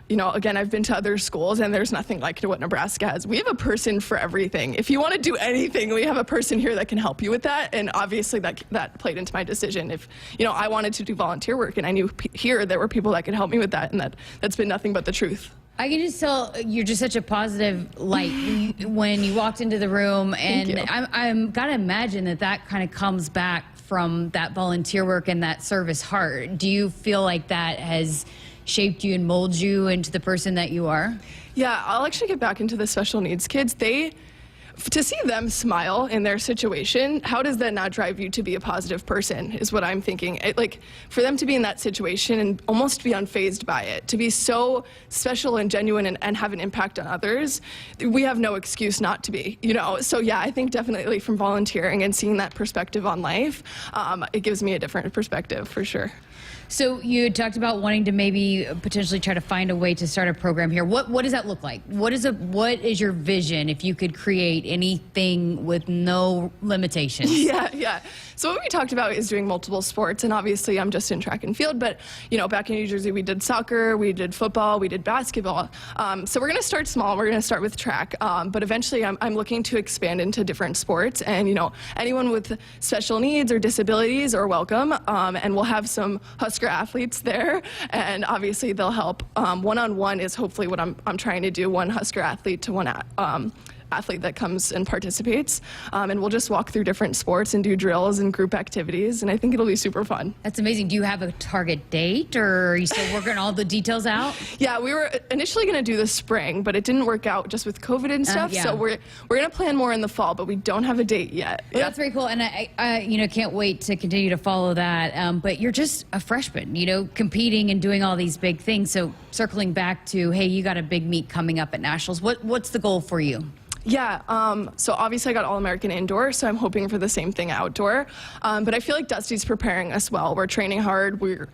again, I've been to other schools, and there's nothing like what Nebraska has. We have a person for everything. If you want to do anything, we have a person here that can help you with that. And obviously that played into my decision. If, I wanted to do volunteer work, and I knew here there were people that could help me with that, and that's been nothing but the truth. I can just tell you're just such a positive light when you walked into the room, and I'm gotta imagine that kind of comes back from that volunteer work and that service heart. Do you feel like that has shaped you and molded you into the person that you are? Yeah, I'll actually get back into the special needs kids. To see them smile in their situation, how does that not drive you to be a positive person, is what I'm thinking. For them to be in that situation and almost be unfazed by it, to be so special and genuine and have an impact on others, we have no excuse not to be, So yeah, I think definitely from volunteering and seeing that perspective on life, it gives me a different perspective for sure. So you had talked about wanting to maybe potentially try to find a way to start a program here. What does that look like? What is your vision if you could create anything with no limitations? Yeah. So what we talked about is doing multiple sports, and obviously I'm just in track and field, but back in New Jersey we did soccer, we did football, we did basketball. So we're going to start small. We're going to start with track, but eventually I'm looking to expand into different sports, and anyone with special needs or disabilities are welcome, and we'll have some Husker athletes there, and obviously they'll help. One-on-one is hopefully what I'm trying to do, one Husker athlete to one athlete that comes and participates, and we'll just walk through different sports and do drills and group activities, and I think it'll be super fun. That's amazing. Do you have a target date, or are you still working all the details out? Yeah, we were initially going to do the spring, but it didn't work out just with COVID and stuff, so we're going to plan more in the fall, but we don't have a date yet. Well, that's very cool, and I can't wait to continue to follow that, but you're just a freshman, competing and doing all these big things, so circling back to, hey, you got a big meet coming up at Nationals. What's the goal for you? Yeah, so obviously I got All-American indoor, so I'm hoping for the same thing outdoor. But I feel like Dusty's preparing us well. We're training hard. We're,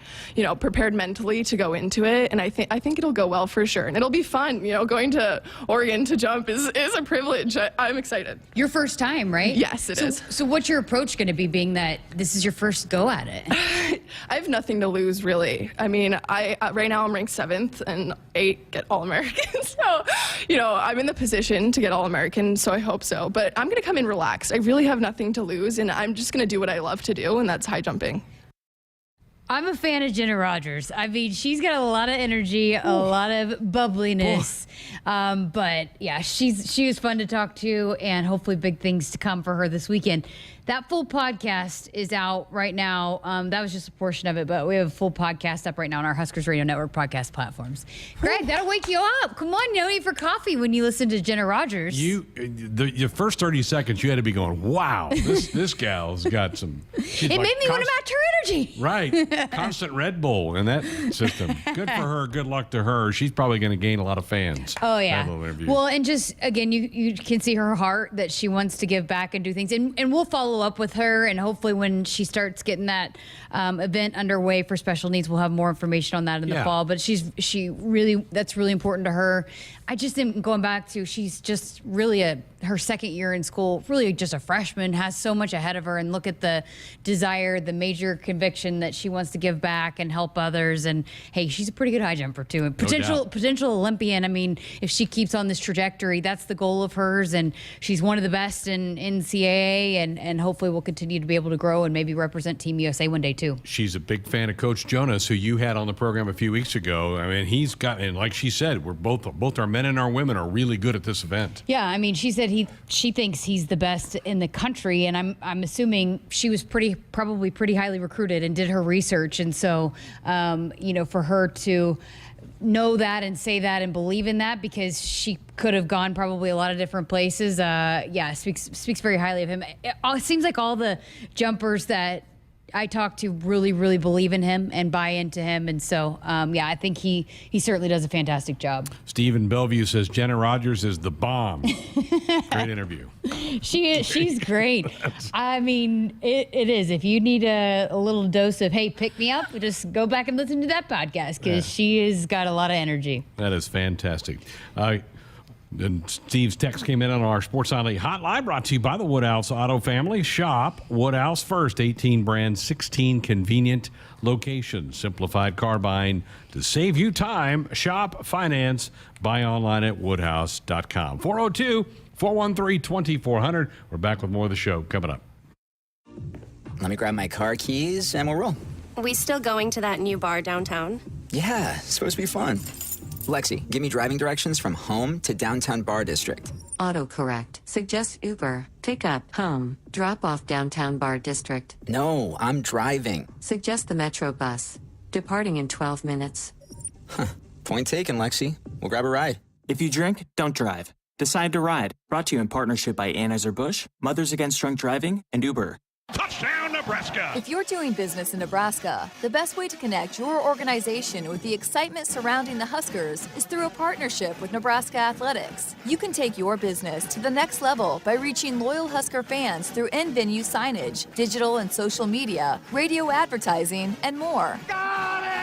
prepared mentally to go into it, and I think it'll go well for sure. And it'll be fun. Going to Oregon to jump is a privilege. I'm excited. Your first time, right? Yes, it is. So what's your approach going to be, being that this is your first go at it? I have nothing to lose, really. I mean, right now I'm ranked 7th, and 8 get All-American. So, I'm in the position to get All-American, so I hope so. But I'm going to come in relaxed. I really have nothing to lose, and I'm just going to do what I love to do, and that's high jumping. I'm a fan of Jenna Rogers. I mean, she's got a lot of energy, a lot of bubbliness. But yeah, she was fun to talk to, and hopefully big things to come for her this weekend. That full podcast is out right now. That was just a portion of it, but we have a full podcast up right now on our Huskers Radio Network podcast platforms. Greg, that'll wake you up. Come on, no need for coffee when you listen to Jenna Rogers. Your first 30 seconds, you had to be going, wow, this gal's got some. It made me want to match her energy. Right. Constant Red Bull in that system. Good for her. Good luck to her. She's probably going to gain a lot of fans. Oh, yeah. Well, and just, again, you can see her heart that she wants to give back and do things. And we'll follow up with her, and hopefully when she starts getting that event underway for special needs, we'll have more information on that in the fall. But that's really important to her. I just am going back to, she's just really her second year in school, really just a freshman, has so much ahead of her, and look at the desire, the major conviction that she wants to give back and help others. And hey, she's a pretty good high jumper too, and potential Olympian. I mean, if she keeps on this trajectory, that's the goal of hers, and she's one of the best in Ncaa, and hopefully will continue to be able to grow and maybe represent Team USA one day too. She's a big fan of Coach Jonas, who you had on the program a few weeks ago. I mean, he's got, and like she said, we're both our men and our women are really good at this event. Yeah, I mean, she said she thinks he's the best in the country, and I'm assuming she was probably pretty highly recruited and did her research, and so for her to know that and say that and believe in that, because she could have gone probably a lot of different places. Speaks very highly of him. It seems like all the jumpers that I talk to really, really believe in him and buy into him. And so, I think he certainly does a fantastic job. Stephen Bellevue says Jenna Rogers is the bomb. Great interview. She's great. I mean, it is. If you need a little dose of, hey, pick me up, just go back and listen to that podcast, because she has got a lot of energy. That is fantastic. And Steve's text came in on our Sports Nightly hotline, brought to you by the Woodhouse Auto Family. Shop Woodhouse first. 18 brands, 16 convenient locations. Simplified car buying to save you time. Shop, finance, buy online at woodhouse.com. 402-413-2400. We're back with more of the show coming up. Let me grab my car keys and we'll roll. We still going to that new bar downtown? Yeah, it's supposed to be fun. Lexi, give me driving directions from home to downtown bar district. Autocorrect. Suggest Uber. Pick up, home. Drop off downtown bar district. No, I'm driving. Suggest the Metro bus. Departing in 12 minutes. Point taken, Lexi. We'll grab a ride. If you drink, don't drive. Decide to ride. Brought to you in partnership by Anheuser-Busch, Mothers Against Drunk Driving, and Uber. Touchdown, Nebraska! If you're doing business in Nebraska, the best way to connect your organization with the excitement surrounding the Huskers is through a partnership with Nebraska Athletics. You can take your business to the next level by reaching loyal Husker fans through in-venue signage, digital and social media, radio advertising, and more. Got it!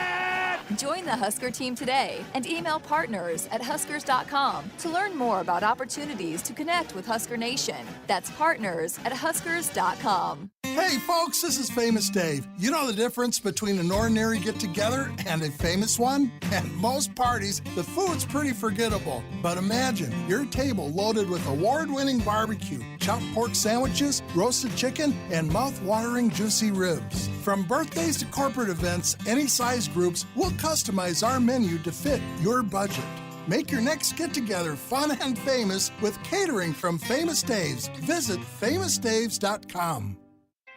Join the Husker team today and email partners@huskers.com to learn more about opportunities to connect with Husker Nation. That's partners@huskers.com. Hey folks, this is Famous Dave. You know the difference between an ordinary get-together and a famous one? At most parties, the food's pretty forgettable. But imagine your table loaded with award-winning barbecue, chopped pork sandwiches, roasted chicken, and mouth-watering juicy ribs. From birthdays to corporate events, any size groups, we'll customize our menu to fit your budget. Make your next get-together fun and famous with catering from Famous Dave's. Visit famousdaves.com.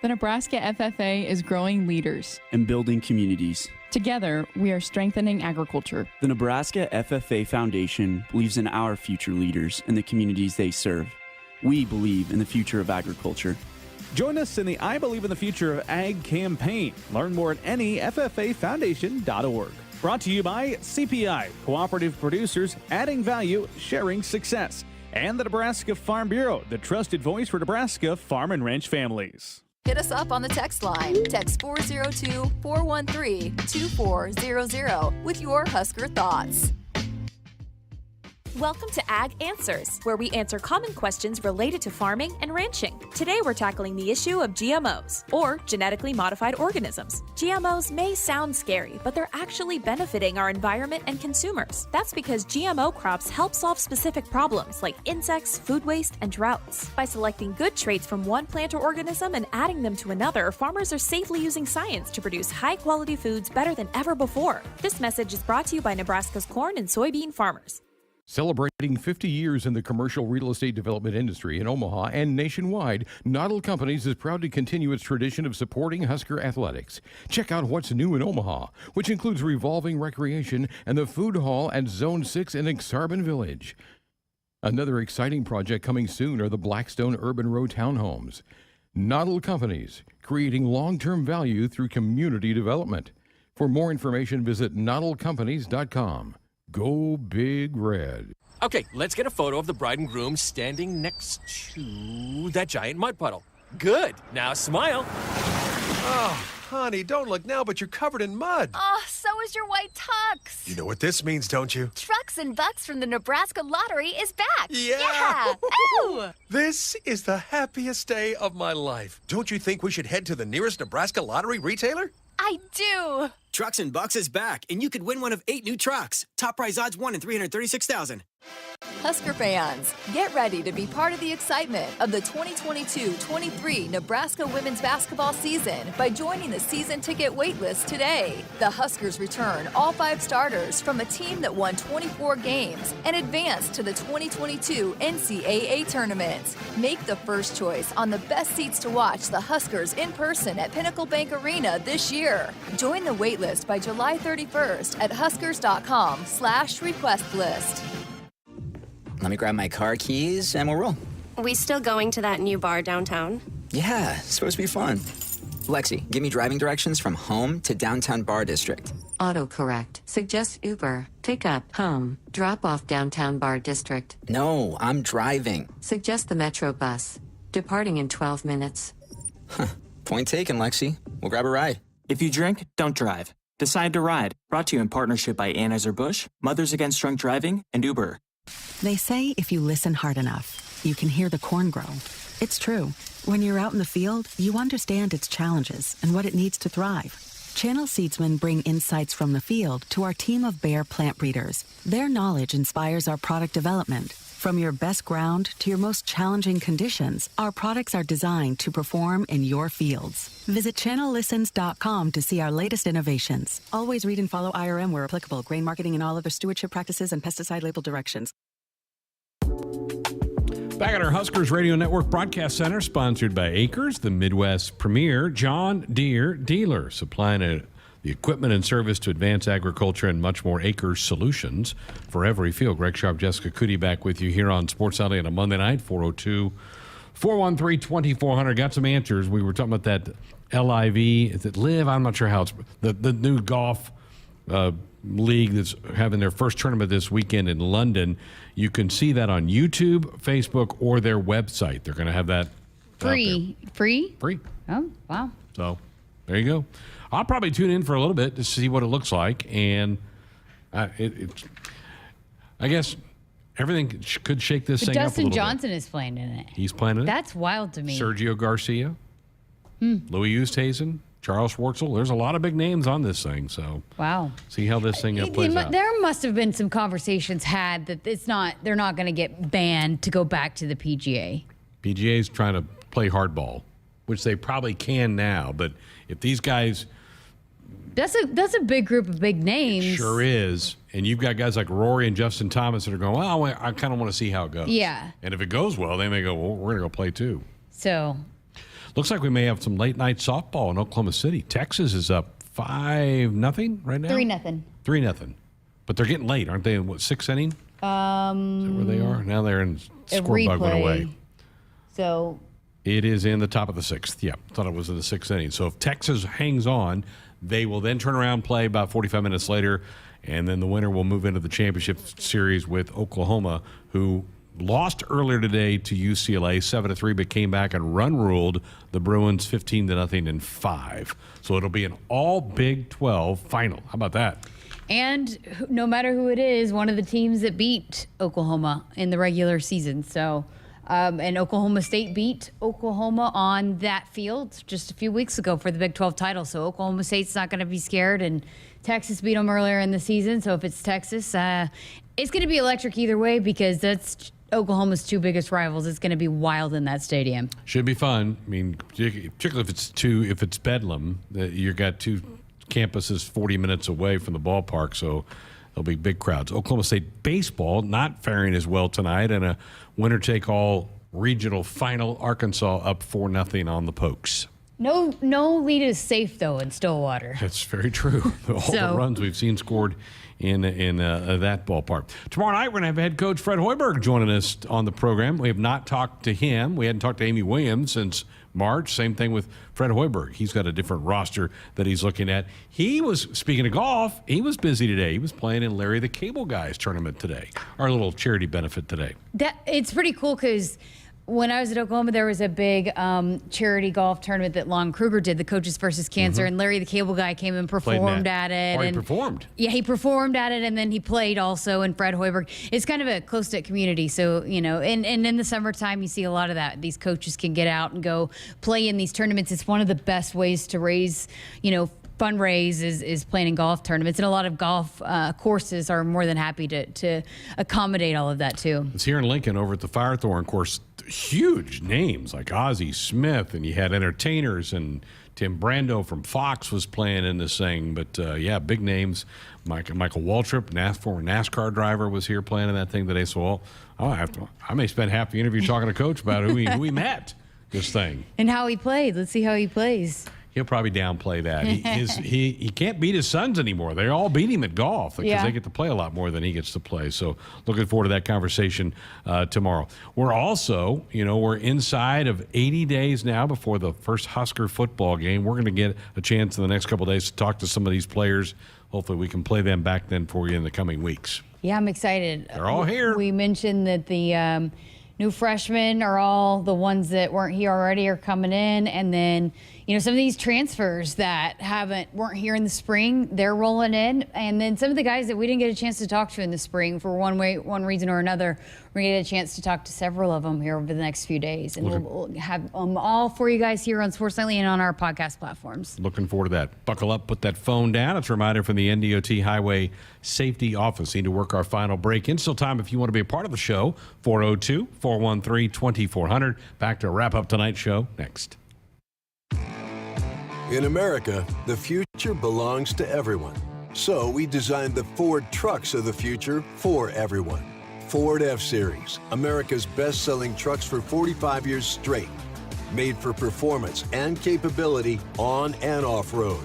The Nebraska FFA is growing leaders and building communities. Together, we are strengthening agriculture. The Nebraska FFA Foundation believes in our future leaders and the communities they serve. We believe in the future of agriculture. Join us in the I Believe in the Future of Ag campaign. Learn more at NEFFAFoundation.org. Brought to you by CPI, Cooperative Producers, adding value, sharing success. And the Nebraska Farm Bureau, the trusted voice for Nebraska farm and ranch families. Hit us up on the text line. Text 402-413-2400 with your Husker thoughts. Welcome to Ag Answers, where we answer common questions related to farming and ranching. Today we're tackling the issue of GMOs, or genetically modified organisms. GMOs may sound scary, but they're actually benefiting our environment and consumers. That's because GMO crops help solve specific problems like insects, food waste, and droughts. By selecting good traits from one plant or organism and adding them to another, farmers are safely using science to produce high-quality foods better than ever before. This message is brought to you by Nebraska's corn and soybean farmers. Celebrating 50 years in the commercial real estate development industry in Omaha and nationwide, Ncaa Companies is proud to continue its tradition of supporting Husker athletics. Check out what's new in Omaha, which includes revolving recreation and the food hall at Zone 6 in Exarban Village. Another exciting project coming soon are the Blackstone Urban Row townhomes. Ncaa Companies, creating long-term value through community development. For more information, visit ncaacompanies.com. Go Big Red. Okay, let's get a photo of the bride and groom standing next to that giant mud puddle. Good. Now smile. Oh, honey, don't look now, but you're covered in mud. Oh, so is your white tux. You know what this means, don't you? Trucks and Bucks from the Nebraska Lottery is back. Yeah. Ooh. This is the happiest day of my life. Don't you think we should head to the nearest Nebraska Lottery retailer? I do. Trucks and Bucks is back, and you could win one of 8 new trucks. Top prize odds 1 in 336,000. Husker fans, get ready to be part of the excitement of the 2022-23 Nebraska women's basketball season by joining the season ticket waitlist today. The Huskers return all 5 starters from a team that won 24 games and advanced to the 2022 NCAA tournament. Make the first choice on the best seats to watch the Huskers in person at Pinnacle Bank Arena this year. Join the waitlist by July 31st at huskers.com/request list. Let me grab my car keys and we'll roll. We still going to that new bar downtown? Yeah, it's supposed to be fun. Lexi, give me driving directions from home to downtown bar district. Autocorrect. Suggest Uber. Pick up. Home. Drop off downtown bar district. No, I'm driving. Suggest the Metro bus. Departing in 12 minutes. Point taken, Lexi. We'll grab a ride. If you drink, don't drive. Decide to ride. Brought to you in partnership by Anheuser-Busch, Mothers Against Drunk Driving, and Uber. They say if you listen hard enough, you can hear the corn grow. It's true. When you're out in the field, you understand its challenges and what it needs to thrive. Channel Seedsmen bring insights from the field to our team of Bayer plant breeders. Their knowledge inspires our product development. From your best ground to your most challenging conditions, our products are designed to perform in your fields. Visit channellistens.com to see our latest innovations. Always read and follow IRM where applicable, grain marketing and all other stewardship practices and pesticide label directions. Back at our Huskers Radio Network Broadcast Center, sponsored by Acres, the Midwest premier John Deere dealer, supplying the equipment and service to advance agriculture and much more. Acres solutions for every field. Greg Sharpe, Jessica Coody back with you here on Sports Alley on a Monday night, 402-413-2400. Got some answers. We were talking about that LIV. Is it LIV? I'm not sure how it's the new golf league that's having their first tournament this weekend in London. You can see that on YouTube, Facebook, or their website. They're going to have that free. Oh, wow. So there you go. I'll probably tune in for a little bit to see what it looks like, and I guess everything could shake this thing up a little Dustin Johnson is playing in it. He's playing in it? That's wild to me. Sergio Garcia, Louis Oosthuizen, Charles Schwartzel. There's a lot of big names on this thing, so wow. See how this thing plays out. There must have been some conversations had that they're not going to get banned to go back to the PGA. PGA's trying to play hardball, which they probably can now, but if these guys... That's a big group of big names. Sure is. And you've got guys like Rory and Justin Thomas that are going, well, I kind of want to see how it goes. Yeah. And if it goes well, they may go, well, we're going to go play too. So. Looks like we may have some late night softball in Oklahoma City. Texas is up 5-0 right now? 3-0. 3-0. But they're getting late, aren't they? In what, 6th inning? Is that where they are? Now they're in scorebug went away. So. It is in the top of the 6th. Yeah, thought it was in the 6th inning. So if Texas hangs on, they will then turn around, play about 45 minutes later, and then the winner will move into the championship series with Oklahoma, who lost earlier today to UCLA 7-3, but came back and run-ruled the Bruins 15-0 in 5. So it'll be an all Big 12 final. How about that? And no matter who it is, one of the teams that beat Oklahoma in the regular season. So, and Oklahoma State beat Oklahoma on that field just a few weeks ago for the Big 12 title. So Oklahoma State's not going to be scared. And Texas beat them earlier in the season. So if it's Texas, it's going to be electric either way because that's Oklahoma's two biggest rivals. It's going to be wild in that stadium. Should be fun. I mean, particularly if it's Bedlam, you got two campuses 40 minutes away from the ballpark, so there'll be big crowds. Oklahoma State baseball not faring as well tonight in a winner-take-all regional final. Arkansas up 4-0 on the Pokes. No lead is safe, though, in Stillwater. That's very true. All the runs we've seen scored in that ballpark. Tomorrow night, we're going to have head coach Fred Hoiberg joining us on the program. We have not talked to him. We hadn't talked to Amy Williams since March. Same thing with Fred Hoiberg. He's got a different roster that he's looking at. He was, speaking of golf, he was busy today. He was playing in Larry the Cable Guy's tournament today, our little charity benefit today. It's pretty cool because when I was at Oklahoma, there was a big charity golf tournament that Lon Kruger did, the Coaches versus Cancer, and Larry the Cable Guy came and performed at it. He performed. Yeah, he performed at it, and then he played also. And Fred Hoiberg, it's kind of a close-knit community, so and in the summertime, you see a lot of that. These coaches can get out and go play in these tournaments. It's one of the best ways to raise, fundraise is playing in golf tournaments, and a lot of golf courses are more than happy to accommodate all of that too. It's here in Lincoln over at the Firethorn course. Huge names like Ozzie Smith, and you had entertainers, and Tim Brando from Fox was playing in this thing. But big names. Michael Waltrip, former NASCAR driver, was here playing in that thing today. So I may spend half the interview talking to Coach about who he met this thing and how he played. Let's see how he plays. He'll probably downplay that. He can't beat his sons anymore. They all beat him at golf because they get to play a lot more than he gets to play. So looking forward to that conversation tomorrow. We're also, we're inside of 80 days now before the first Husker football game. We're going to get a chance in the next couple of days to talk to some of these players. Hopefully we can play them back then for you in the coming weeks. Yeah, I'm excited. They're all here. We mentioned that the new freshmen are all the ones that weren't here already are coming in, and then some of these transfers that weren't here in the spring, they're rolling in, and then some of the guys that we didn't get a chance to talk to in the spring for one reason or another, we're gonna get a chance to talk to several of them here over the next few days, and we'll have them all for you guys here on Sports Nightly and on our podcast platforms. Looking forward to that. Buckle up, put that phone down. It's a reminder from the NDOT Highway Safety Office. Need to work our final break. In still time if you want to be a part of the show. 402-413-2400. Back to wrap up tonight's show next. In America, the future belongs to everyone. So we designed the Ford trucks of the future for everyone. Ford F-Series, America's best-selling trucks for 45 years straight. Made for performance and capability on and off-road.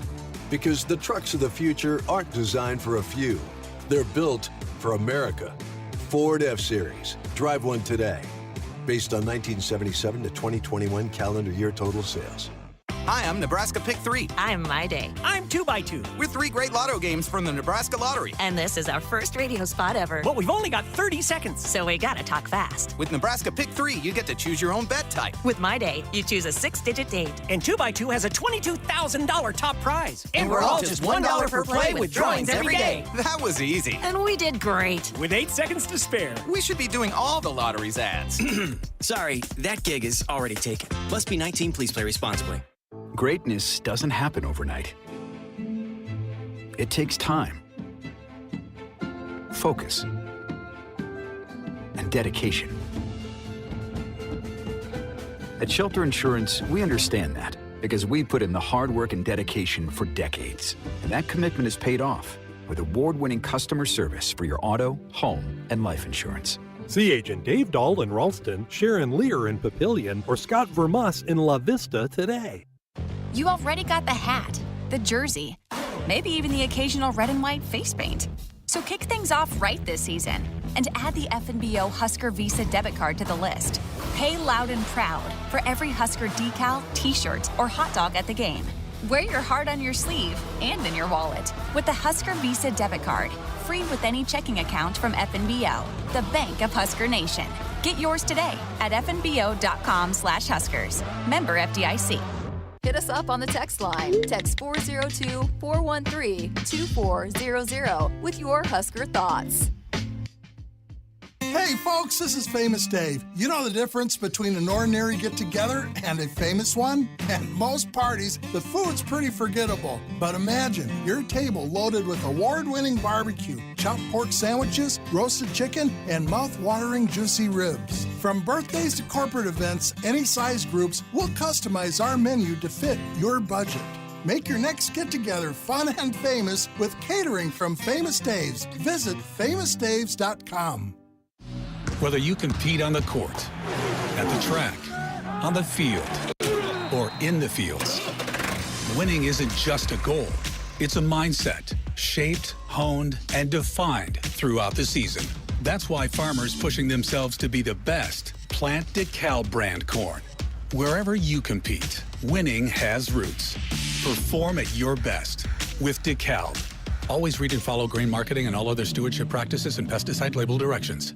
Because the trucks of the future aren't designed for a few. They're built for America. Ford F-Series. Drive one today. Based on 1977 to 2021 calendar year total sales. Hi, I'm Nebraska Pick 3. I'm My Day. I'm 2x2. We're 3 great lotto games from the Nebraska Lottery. And this is our first radio spot ever. But we've only got 30 seconds. So we gotta talk fast. With Nebraska Pick 3, you get to choose your own bet type. With My Day, you choose a 6-digit date. And 2x2 has a $22,000 top prize. And we're all just $1 per play with drawings every day. That was easy. And we did great. With 8 seconds to spare. We should be doing all the lottery's ads. Sorry, that gig is already taken. Must be 19, please play responsibly. Greatness doesn't happen overnight. It takes time, focus, and dedication. At Shelter Insurance, we understand that because we put in the hard work and dedication for decades. And that commitment is paid off with award-winning customer service for your auto, home, and life insurance. See Agent Dave Dahl in Ralston, Sharon Lear in Papillion, or Scott Vermas in La Vista today. You already got the hat, the jersey, maybe even the occasional red and white face paint. So kick things off right this season and add the FNBO Husker Visa debit card to the list. Pay loud and proud for every Husker decal, t-shirt, or hot dog at the game. Wear your heart on your sleeve and in your wallet with the Husker Visa debit card, free with any checking account from FNBO, the bank of Husker Nation. Get yours today at fnbo.com/Huskers. Member FDIC. hit us up on the text line. Text 402-413-2400 with your Husker thoughts. Hey folks, this is Famous Dave. You know the difference between an ordinary get-together and a famous one? At most parties, the food's pretty forgettable. But imagine your table loaded with award-winning barbecue, chopped pork sandwiches, roasted chicken, and mouth-watering juicy ribs. From birthdays to corporate events, any size groups, we'll customize our menu to fit your budget. Make your next get-together fun and famous with catering from Famous Dave's. Visit famousdaves.com. Whether you compete on the court, at the track, on the field, or in the fields, winning isn't just a goal. It's a mindset, shaped, honed, and defined throughout the season. That's why farmers pushing themselves to be the best plant DeKalb brand corn. Wherever you compete, winning has roots. Perform at your best with DeKalb. Always read and follow grain marketing and all other stewardship practices and pesticide label directions.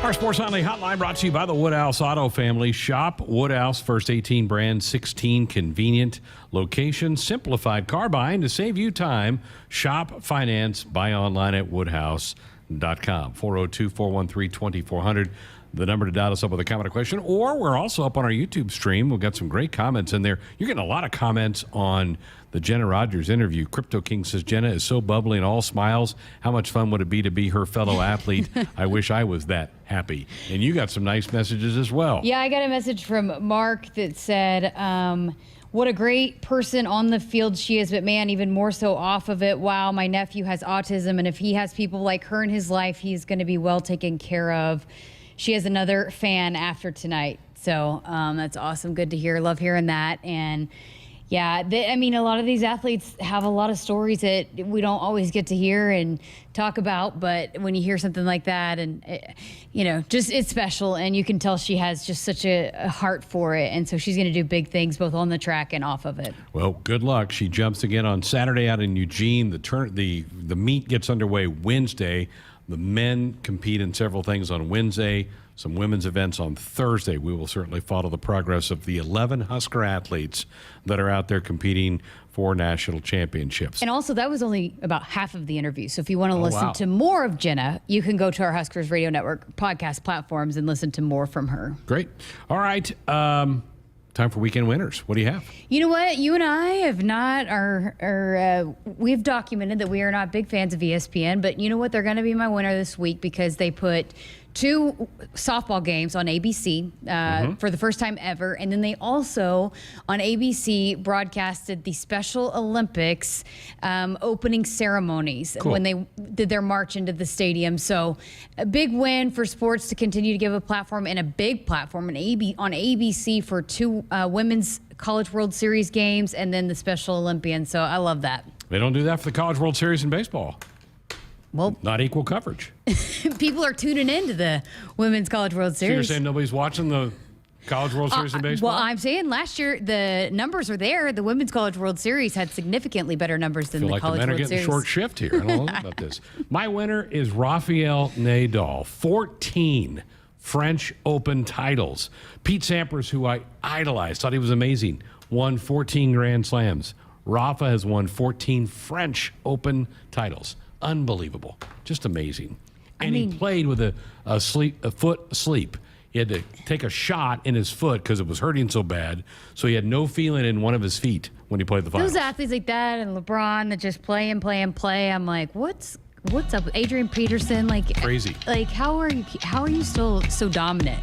Our Sports Nightly Hotline brought to you by the Woodhouse Auto family. Shop Woodhouse, first 18 brand, 16 convenient locations, simplified car buying to save you time. Shop, finance, buy online at woodhouse.com. 402-413-2400. The number to dial us up with a comment or question. Or we're also up on our YouTube stream. We've got some great comments in there. You're getting a lot of comments on the Jenna Rogers interview. Crypto King says, Jenna is so bubbly and all smiles. How much fun would it be to be her fellow athlete? I wish I was that happy. And you got some nice messages as well. Yeah, I got a message from Mark that said, what a great person on the field she is, but man, even more so off of it. Wow, my nephew has autism, and if he has people like her in his life, he's going to be well taken care of. She has another fan after tonight. So that's awesome. Good to hear. Love hearing that. And yeah, I mean, a lot of these athletes have a lot of stories that we don't always get to hear and talk about. But when you hear something like that and, just it's special. And you can tell she has just such a heart for it. And so she's going to do big things both on the track and off of it. Well, good luck. She jumps again on Saturday out in Eugene. The meet gets underway Wednesday. The men compete in several things on Wednesday, some women's events on Thursday. We will certainly follow the progress of the 11 Husker athletes that are out there competing for national championships. And also, that was only about half of the interview. So if you want to listen to more of Jenna, you can go to our Huskers Radio Network podcast platforms and listen to more from her. Great. All right. Time for weekend winners. What do you have? You know what? You and I have not, we've documented that we are not big fans of ESPN, but you know what? They're going to be my winner this week because they put 2 softball games on ABC for the first time ever. And then they also, on ABC, broadcasted the Special Olympics opening ceremonies when they did their march into the stadium. So a big win for sports to continue to give a platform, and a big platform on ABC for 2 women's College World Series games and then the Special Olympians. So I love that. They don't do that for the College World Series in baseball. Well, not equal coverage. People are tuning into the Women's College World Series. So you're saying nobody's watching the College World Series in baseball? Well, I'm saying last year the numbers are there. The Women's College World Series had significantly better numbers than the College World Series. I feel like the men are getting short shift here. I don't know about this. My winner is Rafael Nadal. 14 French Open titles. Pete Sampras, who I idolized, thought he was amazing, won 14 Grand Slams. Rafa has won 14 French Open titles. Unbelievable. Just amazing. And he played with a foot asleep. He had to take a shot in his foot because it was hurting so bad. So he had no feeling in one of his feet when he played the finals. Those athletes like that and LeBron that just play and play and play. I'm like, what's up with Adrian Peterson? Like crazy. Like how are you still so dominant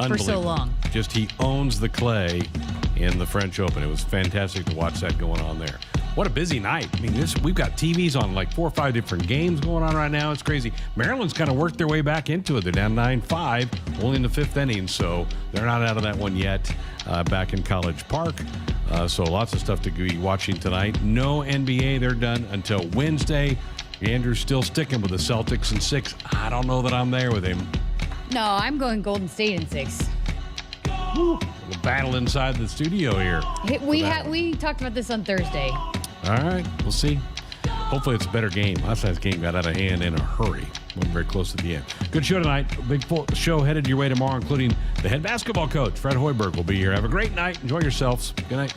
for so long? Just he owns the clay in the French Open. It was fantastic to watch that going on there. What a busy night. I mean, we've got TVs on like 4 or 5 different games going on right now. It's crazy. Maryland's kind of worked their way back into it. They're down 9-5, only in the 5th inning, so they're not out of that one yet back in College Park. So lots of stuff to be watching tonight. No NBA. They're done until Wednesday. Andrew's still sticking with the Celtics in 6. I don't know that I'm there with him. No, I'm going Golden State in 6. Woo. The battle inside the studio here. We talked about this on Thursday. All right, we'll see. Hopefully it's a better game. Last night's game got out of hand in a hurry. One very close to the end. Good show tonight. Big full show headed your way tomorrow, including the head basketball coach, Fred Hoiberg, will be here. Have a great night. Enjoy yourselves. Good night.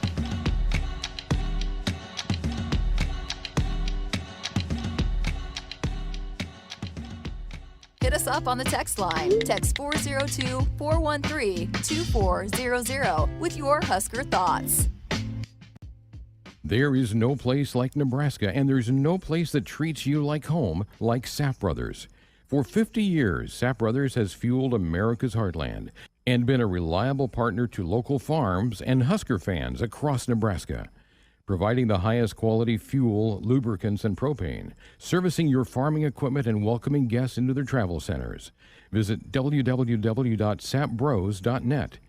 Hit us up on the text line. Text 402-413-2400 with your Husker thoughts. There is no place like Nebraska, and there's no place that treats you like home like Sap Brothers. For 50 years, Sap Brothers has fueled America's heartland and been a reliable partner to local farms and Husker fans across Nebraska, providing the highest quality fuel, lubricants, and propane, servicing your farming equipment and welcoming guests into their travel centers. Visit www.sapbros.net.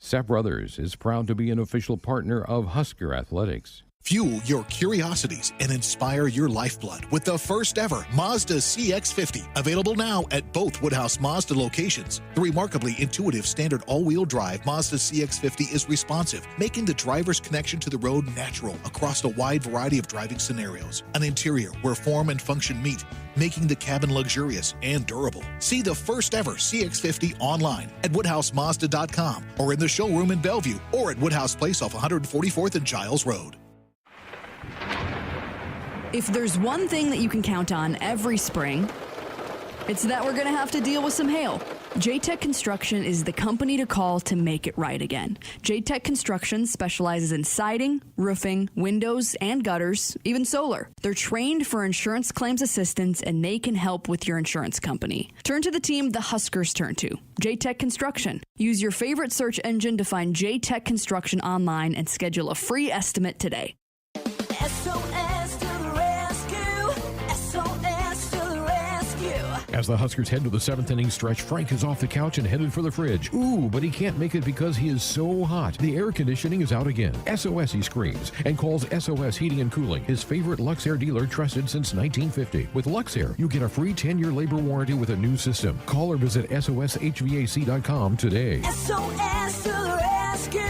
Sap Brothers is proud to be an official partner of Husker Athletics. Fuel your curiosities and inspire your lifeblood with the first ever Mazda CX-50, available now at both Woodhouse Mazda locations. The remarkably intuitive standard all-wheel drive Mazda CX-50 is responsive, making the driver's connection to the road natural across a wide variety of driving scenarios. An interior where form and function meet, making the cabin luxurious and durable. See the first ever CX-50 online at WoodhouseMazda.com or in the showroom in Bellevue or at Woodhouse Place off 144th and Giles Road. If there's one thing that you can count on every spring, it's that we're going to have to deal with some hail. J-Tech Construction is the company to call to make it right again. J-Tech Construction specializes in siding, roofing, windows, and gutters, even solar. They're trained for insurance claims assistance, and they can help with your insurance company. Turn to the team the Huskers turn to, J-Tech Construction. Use your favorite search engine to find J-Tech Construction online and schedule a free estimate today. SOS to the rescue. SOS to the rescue. As the Huskers head to the seventh inning stretch, Frank is off the couch and headed for the fridge. Ooh, but he can't make it because he is so hot. The air conditioning is out again. SOS, he screams, and calls SOS Heating and Cooling, his favorite Luxair dealer trusted since 1950. With Luxair, you get a free 10-year labor warranty with a new system. Call or visit soshvac.com today. SOS to the rescue.